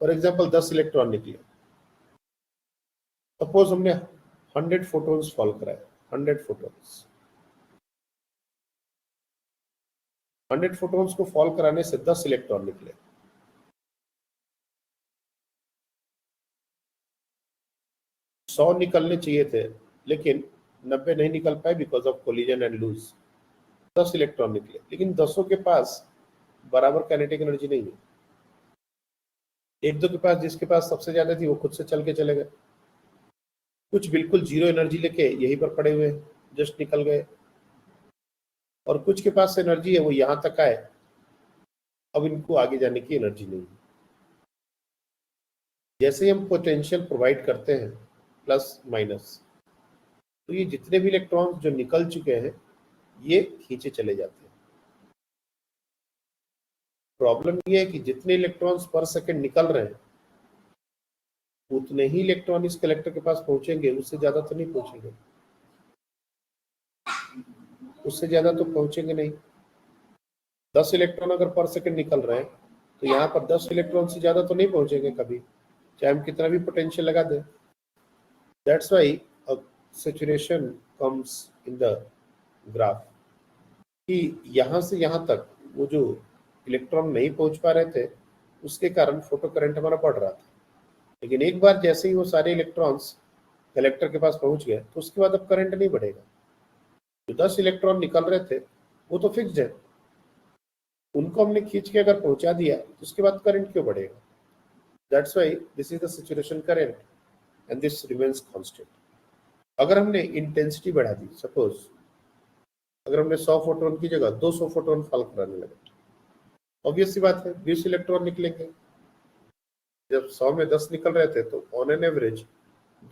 फॉर एग्जाम्पल 10 इलेक्ट्रॉन निकले, सपोज हमने 100 फोटॉन्स फॉल कराए, 100 फोटॉन्स, 100 फोटॉन्स को फॉल कराने से 10 इलेक्ट्रॉन निकले। सौ निकलने चाहिए थे, लेकिन 90 नहीं निकल पाए because of collision and lose. 10 electron निकले, लेकिन 10 के पास बराबर काइनेटिक एनर्जी नहीं है। एक दो के पास, जिसके पास सबसे ज्यादा थी, वो खुद से चल के चले गए। कुछ बिल्कुल जीरो एनर्जी लेके यहीं पर पड़े हुए हैं, जस्ट निकल गए, और कुछ के पास एनर्जी है वो यहां तक आए, अब इनको आगे जाने की एनर्जी नहीं है। जैसे ही हम पोटेंशियल प्रोवाइड करते हैं प्लस माइनस, तो ये जितने भी इलेक्ट्रॉन्स जो निकल चुके हैं ये खींचे चले जाते हैं। प्रॉब्लम ये है कि जितने इलेक्ट्रॉन्स पर सेकंड निकल रहे हैं उतने ही इलेक्ट्रॉन इस कलेक्टर के पास पहुंचेंगे, उससे ज्यादा तो नहीं पहुंचेंगे, उससे ज्यादा तो पहुंचेंगे नहीं। 10 इलेक्ट्रॉन अगर पर सेकंड निकल रहे हैं तो यहाँ पर 10 इलेक्ट्रॉन से ज्यादा तो नहीं पहुंचेंगे कभी, चाहे हम कितना भी पोटेंशियल लगा दें। That's why a saturation comes in the graph, कि यहाँ से यहाँ तक वो जो इलेक्ट्रॉन नहीं पहुंच पा रहे थे उसके कारण फोटो करंट हमारा बढ़ रहा था। लेकिन एक बार जैसे ही वो सारे इलेक्ट्रॉन्स कलेक्टर के पास पहुंच गए तो उसके बाद अब करंट नहीं बढ़ेगा। जो 10 इलेक्ट्रॉन निकल रहे थे वो तो फिक्स्ड है, उनको हमने खींच के अगर पहुंचा दिया तो उसके बाद करंट क्यों बढ़ेगा। That's why this is the saturation current and this remains constant. अगर हमने इंटेंसिटी बढ़ा दी, सपोज अगर हमने 100 फोटोन की जगह 200 फोटोन फॉल कराने लगे, ऑब्वियस सी बात है 20 इलेक्ट्रॉन निकलेंगे। जब 100 में 10 निकल रहे थे तो ऑन एन एवरेज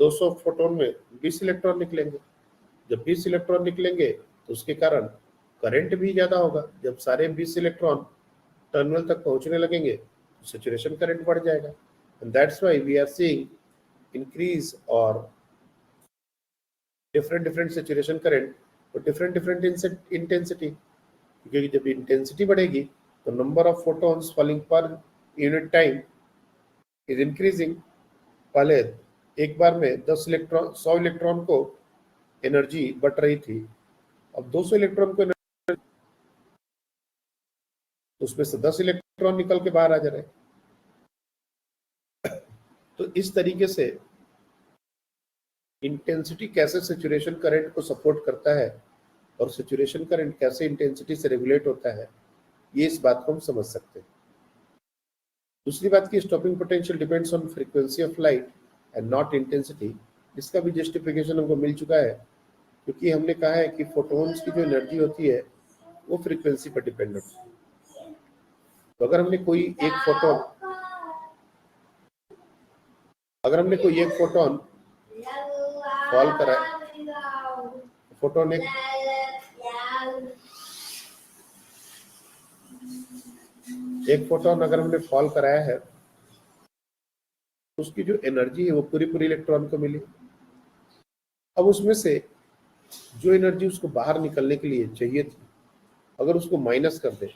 200 फोटोन में 20 इलेक्ट्रॉन निकलेंगे। जब 20 इलेक्ट्रॉन निकलेंगे तो उसके कारण करंट भी ज्यादा होगा। जब सारे 20 इलेक्ट्रॉन टर्मिनल तक पहुंचने लगेंगे तो सैचुरेशन करंट बढ़ जाएगा। And that's why we are seeing increase और डिफरेंट सैचुरेशन करंट और डिफरेंट इंटेंसिटी, क्योंकि जब इंटेंसिटी बढ़ेगी तो number of photons falling per unit time is increasing. पहले एक बार में 100 इलेक्ट्रॉन को एनर्जी बढ़ रही थी, अब 200 इलेक्ट्रॉन को एनर्जी, उसमें से 10 इलेक्ट्रॉन निकल के बाहर आ जा रहे हैं। तो इस तरीके से इंटेंसिटी कैसे सैचुरेशन करंट को सपोर्ट करता है और सैचुरेशन करंट कैसे इंटेंसिटी से रेगुलेट होता है, ये इस बात को हम समझ सकते हैं। दूसरी बात की stopping potential depends on frequency of light and not intensity. इसका भी जस्टिफिकेशन हमको मिल चुका है, क्योंकि हमने कहा है कि फोटोन्स की जो एनर्जी होती है वो फ्रीक्वेंसी पर डिपेंडेंट है। तो अगर हमने कोई एक फोटोन फॉल करा, फोटोन एक फोटोन अगर हमने फॉल कराया है, उसकी जो एनर्जी है वो पूरी इलेक्ट्रॉन को मिली। अब उसमें से जो एनर्जी उसको बाहर निकलने के लिए चाहिए थी, अगर उसको माइनस कर दे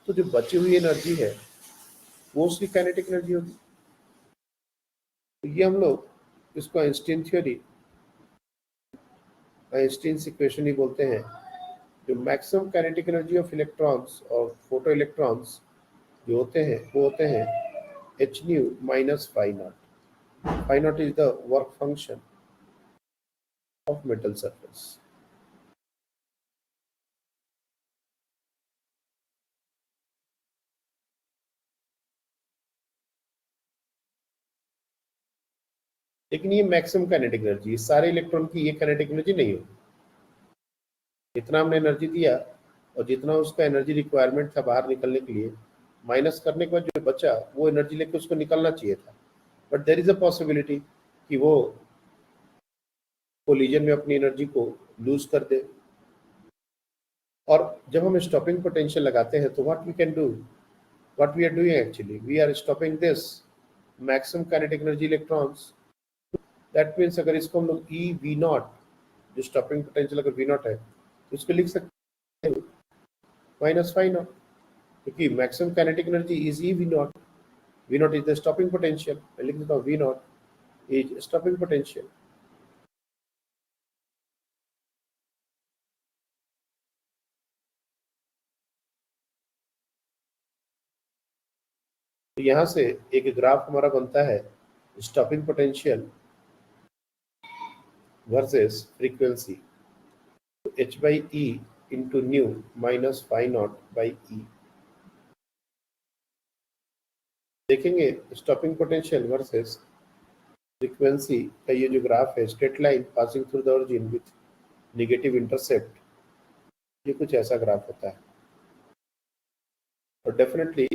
तो जो बची हुई एनर्जी है वो उसकी काइनेटिक एनर्जी होगी। तो ये हम लोग इसको आइंस्टीन थ्योरी, आइंस्टीन इक्वेशन ही बोलते हैं। जो maximum kinetic energy of electrons और फोटो इलेक्ट्रॉन्स जो होते हैं वो होते हैं h nu minus phi naught. Phi naught is the work function of metal surface. लेकिन ये मैक्सिमम काइनेटिक एनर्जी, सारे इलेक्ट्रॉन की ये काइनेटिक एनर्जी नहीं होगी। जितना हमने एनर्जी दिया और जितना उसका एनर्जी रिक्वायरमेंट था बाहर निकलने के लिए, माइनस करने के बाद जो बचा वो एनर्जी लेके उसको निकलना चाहिए था। But there is a possibility कि वो कोलिजन में अपनी एनर्जी को लूज कर दे। और जब हम स्टॉपिंग पोटेंशियल लगाते हैं तो what we can do, what we are doing actually, we are stopping this maximum kinetic energy electrons. That means अगर इसको हम लोग ई वी नॉट, जो स्टॉपिंग पोटेंशियल अगर वी नॉट है तो इसको लिख सकते हैं माइनस फाई नॉट, क्योंकि maximum kinetic energy is e V naught. V naught is the stopping potential, मैं लिख देता हूँ V naught is stopping potential. तो यहाँ से एक ग्राफ हमारा बनता है stopping potential versus frequency, h by e into nu minus phi naught by e। देखेंगे स्टॉपिंग पोटेंशियल वर्सेस फ्रीक्वेंसी का ये जो ग्राफ है, straight line passing through the origin with negative intercept, ये कुछ ऐसा ग्राफ होता है। और डेफिनेटली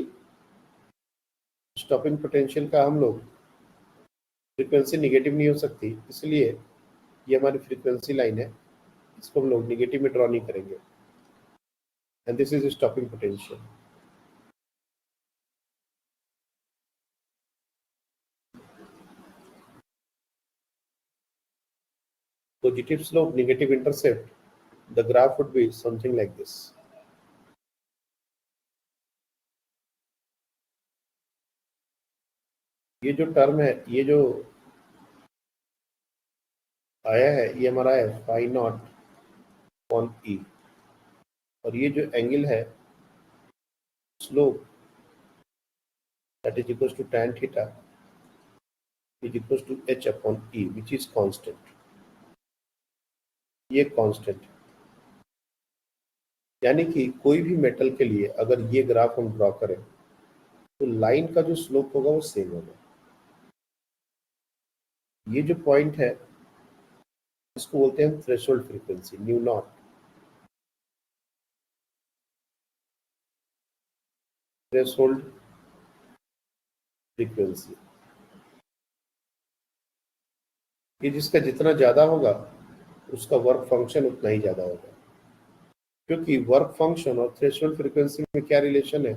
स्टॉपिंग पोटेंशियल का हम लोग फ्रीक्वेंसी निगेटिव नहीं हो सकती, इसलिए ये हमारी फ्रीक्वेंसी लाइन है, इसको हम लोग निगेटिव में ड्रॉ नहीं करेंगे। And this is stopping potential. Positive slope, negative intercept, the graph would be something like this. ये जो टर्म है, ये जो आया है, ये हमारा है फाई नॉट ऑन ई, और ये जो एंगल है slope that is equal to tan theta is equal to h upon e which is constant. ये कांस्टेंट, यानी कि कोई भी मेटल के लिए अगर ये ग्राफ हम ड्रॉ करें तो लाइन का जो स्लोप होगा वो सेम होगा। ये जो पॉइंट है इसको बोलते हैं threshold frequency, new not. Threshold frequency, ये जिसका जितना ज्यादा होगा उसका वर्क फंक्शन उतना ही ज्यादा होगा, क्योंकि वर्क फंक्शन और थ्रेशोल्ड फ्रीक्वेंसी में क्या रिलेशन है।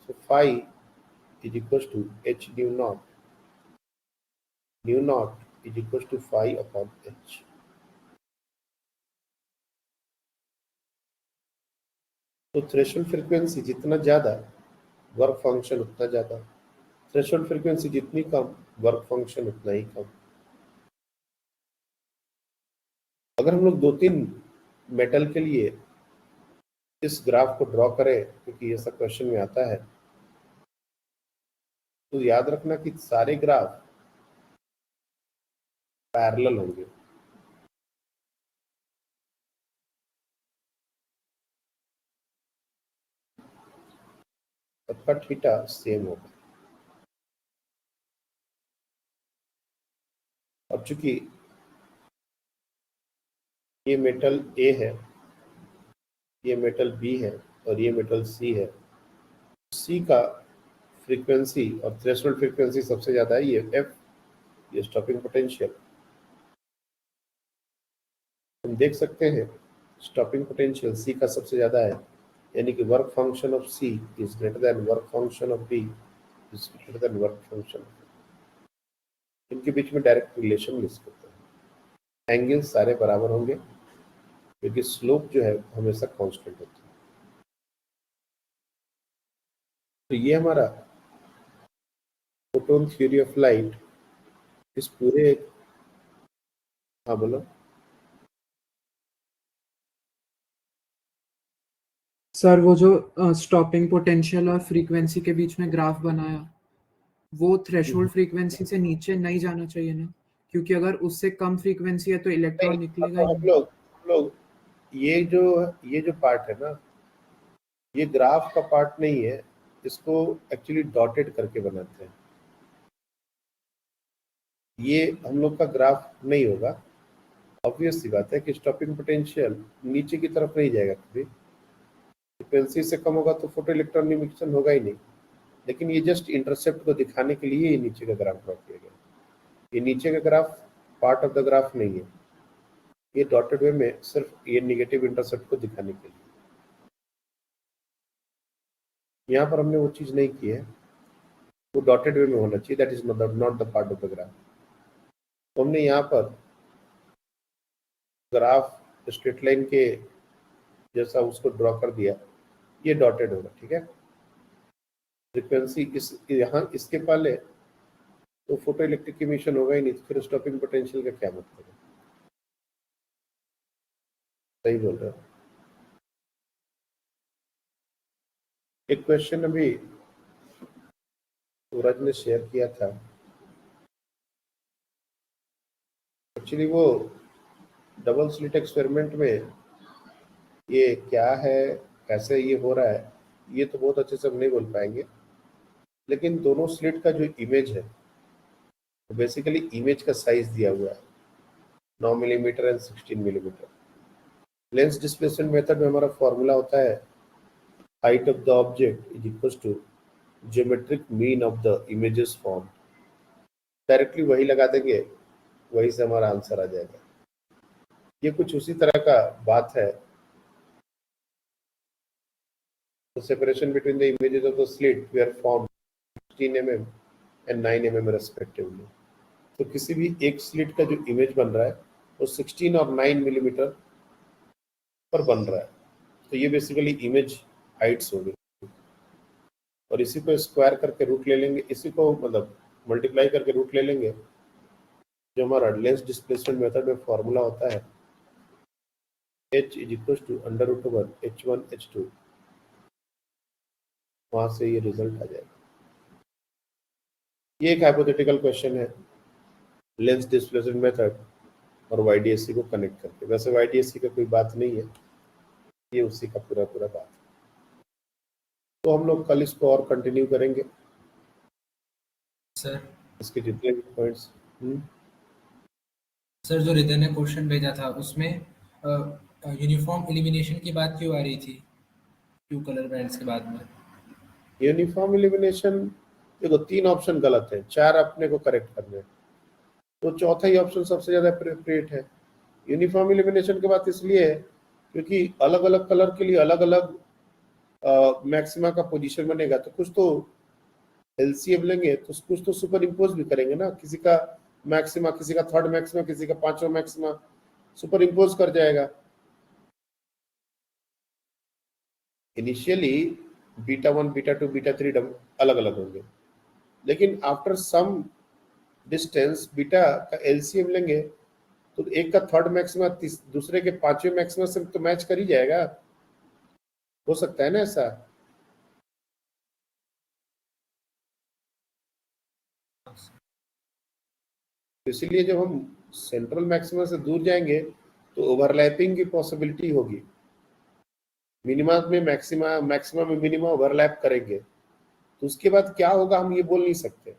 So phi is equal to h nu naught, nu naught is equal to phi upon h. तो थ्रेशोल्ड फ्रीक्वेंसी जितना ज्यादा वर्क फंक्शन उतना ज्यादा, थ्रेशोल्ड फ्रीक्वेंसी जितनी कम वर्क फंक्शन उतना ही कम। अगर हम लोग 2-3 मेटल के लिए इस ग्राफ को ड्रॉ करें, क्योंकि ये सब क्वेश्चन में आता है, तो याद रखना कि सारे ग्राफ पैरेलल होंगे। सबका थीटा सेम होगा। अब चूंकि ये मेटल ए है, ये मेटल बी है और ये मेटल सी है, सी का फ्रीक्वेंसी और थ्रेशोल्ड फ्रीक्वेंसी सबसे ज्यादा है, ये एफ, ये स्टॉपिंग पोटेंशियल। हम देख सकते हैं स्टॉपिंग पोटेंशियल सी का सबसे ज्यादा है, यानी कि work function of C is greater than work function of B is greater than work function. इनके बीच में डायरेक्ट रिलेशन मिल सकते हैं। एंगल सारे बराबर होंगे क्योंकि स्लोप जो है हमेशा कांस्टेंट होता है। तो ये हमारा फोटोन थ्योरी ऑफ लाइट इस पूरे, हाँ बोलो। सर वो जो स्टॉपिंग पोटेंशियल और फ्रीक्वेंसी के बीच में ग्राफ बनाया, वो थ्रेशोल्ड फ्रीक्वेंसी से नीचे नहीं जाना चाहिए ना, क्योंकि अगर उससे कम फ्रीक्वेंसी है तो इलेक्ट्रॉन नहीं, निकलेगा ही हम नहीं। लोग ये जो पार्ट है ना, ये ग्राफ का पार्ट नहीं है, इसको एक्चुअली डॉटेड करके बनाते हैं। ये हम लोग का ग्राफ नहीं होगा। ऑब्वियस सी बात है कि स्टॉपिंग पोटेंशियल नीचे की तरफ नहीं जाएगा कभी, फ्रीक्वेंसी से कम होगा तो फोटो इलेक्ट्रॉन इमिशन होगा ही नहीं। लेकिन ये जस्ट इंटरसेप्ट को दिखाने के लिए ये नीचे का ग्राफ ड्रॉ किया गया। ये नीचे का graph part of the graph नहीं है, ये डॉटेड वे में सिर्फ ये नेगेटिव इंटरसेप्ट को दिखाने के लिए। यहाँ पर हमने वो चीज नहीं की है, वो डॉटेड वे में होना चाहिए, that is not the part of the graph. तो हमने यहाँ पर ग्राफ स्ट्रेट लाइन के जैसा उसको ड्रॉ कर दिया, ये डॉटेड होगा, ठीक है। फ्रीक्वेंसी इस यहाँ इसके पहले तो फोटो इलेक्ट्रिक इमिशन होगा ही नहीं, तो फिर स्टॉपिंग पोटेंशियल का क्या मतलब है। सही बोल रहे हो। एक क्वेश्चन अभी सूरज ने शेयर किया था, एक्चुअली वो डबल स्लिट एक्सपेरिमेंट में ये क्या है, कैसे ये हो रहा है, ये तो बहुत अच्छे से हम नहीं बोल पाएंगे, लेकिन दोनों स्लिट का जो इमेज है तो बेसिकली इमेज का साइज दिया हुआ है 9 millimetre and 16 millimetre. Lens displacement method में हमारा फॉर्मूला होता है height of the object is equal to geometric mean of the images form. Directly वही लगा देंगे, वही से हमारा आंसर आ जाएगा। ये कुछ उसी तरह का बात है। The separation between the images of the slit were formed 16 mm and 9 mm respectively. तो किसी भी एक स्लिट का जो इमेज बन रहा है वो 16 और 9 मिलीमीटर पर बन रहा है। तो ये बेसिकली इमेज हाइट्स होगी और इसी को स्क्वायर करके रूट ले लेंगे, इसी को मतलब मल्टीप्लाई करके रूट ले लेंगे। जो हमारा लेंस डिस्प्लेसमेंट मेथड में फॉर्मूला होता है h is equal to under root over h1 h2, वहां से ये रिजल्ट आ जाएगा। ये एक हाइपोथेटिकल क्वेश्चन है लेंस डिस्प्लेसमेंट मेथड और YDSC को कनेक्ट करके। वैसे YDSC का कोई बात नहीं है, ये उसी का पूरा पूरा बात है। तो हम लोग कल इसको और कंटिन्यू करेंगे सर। इसके जितने भी पॉइंट्स। सर जो रिदर ने क्वेश्चन भेजा था उसमें यूनिफॉर्म एलिमिनेशन की बात क्यों आ रही थी क्यू कलर बैंड्स के बाद में? यूनिफॉर्म एलिमिनेशन, देखो 3 ऑप्शन गलत है, 4 अपने को करेक्ट करने हैं, तो चौथा ही ऑप्शन सबसे ज्यादा अप्रोप्रिएट है। यूनिफॉर्म एलिमिनेशन की बात इसलिए है क्योंकि अलग अलग कलर के लिए अलग अलग मैक्सिमा का पोजीशन बनेगा, तो कुछ तो एलसीएम लेंगे तो कुछ तो सुपर इम्पोज भी करेंगे ना। किसी का मैक्सिमा, किसी का थर्ड मैक्सिमा, किसी का 5वां मैक्सिमा सुपर इम्पोज कर जाएगा। इनिशियली बीटा 1, बीटा 2, बीटा 3 अलग अलग होंगे, लेकिन आफ्टर सम डिस्टेंस बीटा का एलसीएम लेंगे तो एक का थर्ड मैक्सिमा दूसरे के 5वें मैक्सिमा से तो मैच कर ही जाएगा। हो सकता है ना ऐसा? इसीलिए जब हम सेंट्रल मैक्सिमा से दूर जाएंगे तो ओवरलैपिंग की पॉसिबिलिटी होगी। मिनिमा में मैक्सिमा, मैक्सिमा में मिनिमा ओवरलैप करेंगे, तो उसके बाद क्या होगा हम ये बोल नहीं सकते।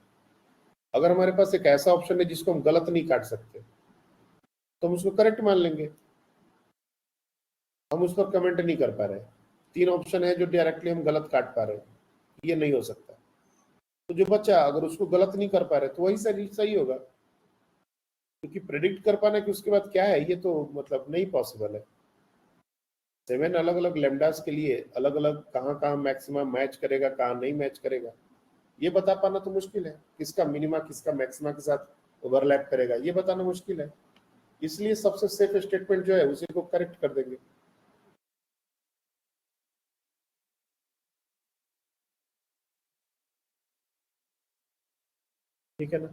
अगर हमारे पास एक ऐसा ऑप्शन है जिसको हम गलत नहीं काट सकते तो हम उसको करेक्ट मान लेंगे। हम उस पर कमेंट नहीं कर पा रहे। 3 ऑप्शन है जो डायरेक्टली हम गलत काट पा रहे हैं, ये नहीं हो सकता। तो जो बच्चा अगर उसको गलत नहीं कर पा रहे तो वही सही होगा, क्योंकि प्रेडिक्ट कर पाना कि उसके बाद क्या है ये तो मतलब नहीं पॉसिबल है। 7 अलग अलग लेमडास के लिए अलग अलग कहाँ मैक्सिमा मैच करेगा, कहाँ नहीं मैच करेगा, ये बता पाना तो मुश्किल है। किसका मिनिमा किसका मैक्सिमा के साथ ओवरलैप करेगा ये बताना मुश्किल है। इसलिए सबसे सेफ स्टेटमेंट जो है उसी को करेक्ट कर देंगे। ठीक है ना?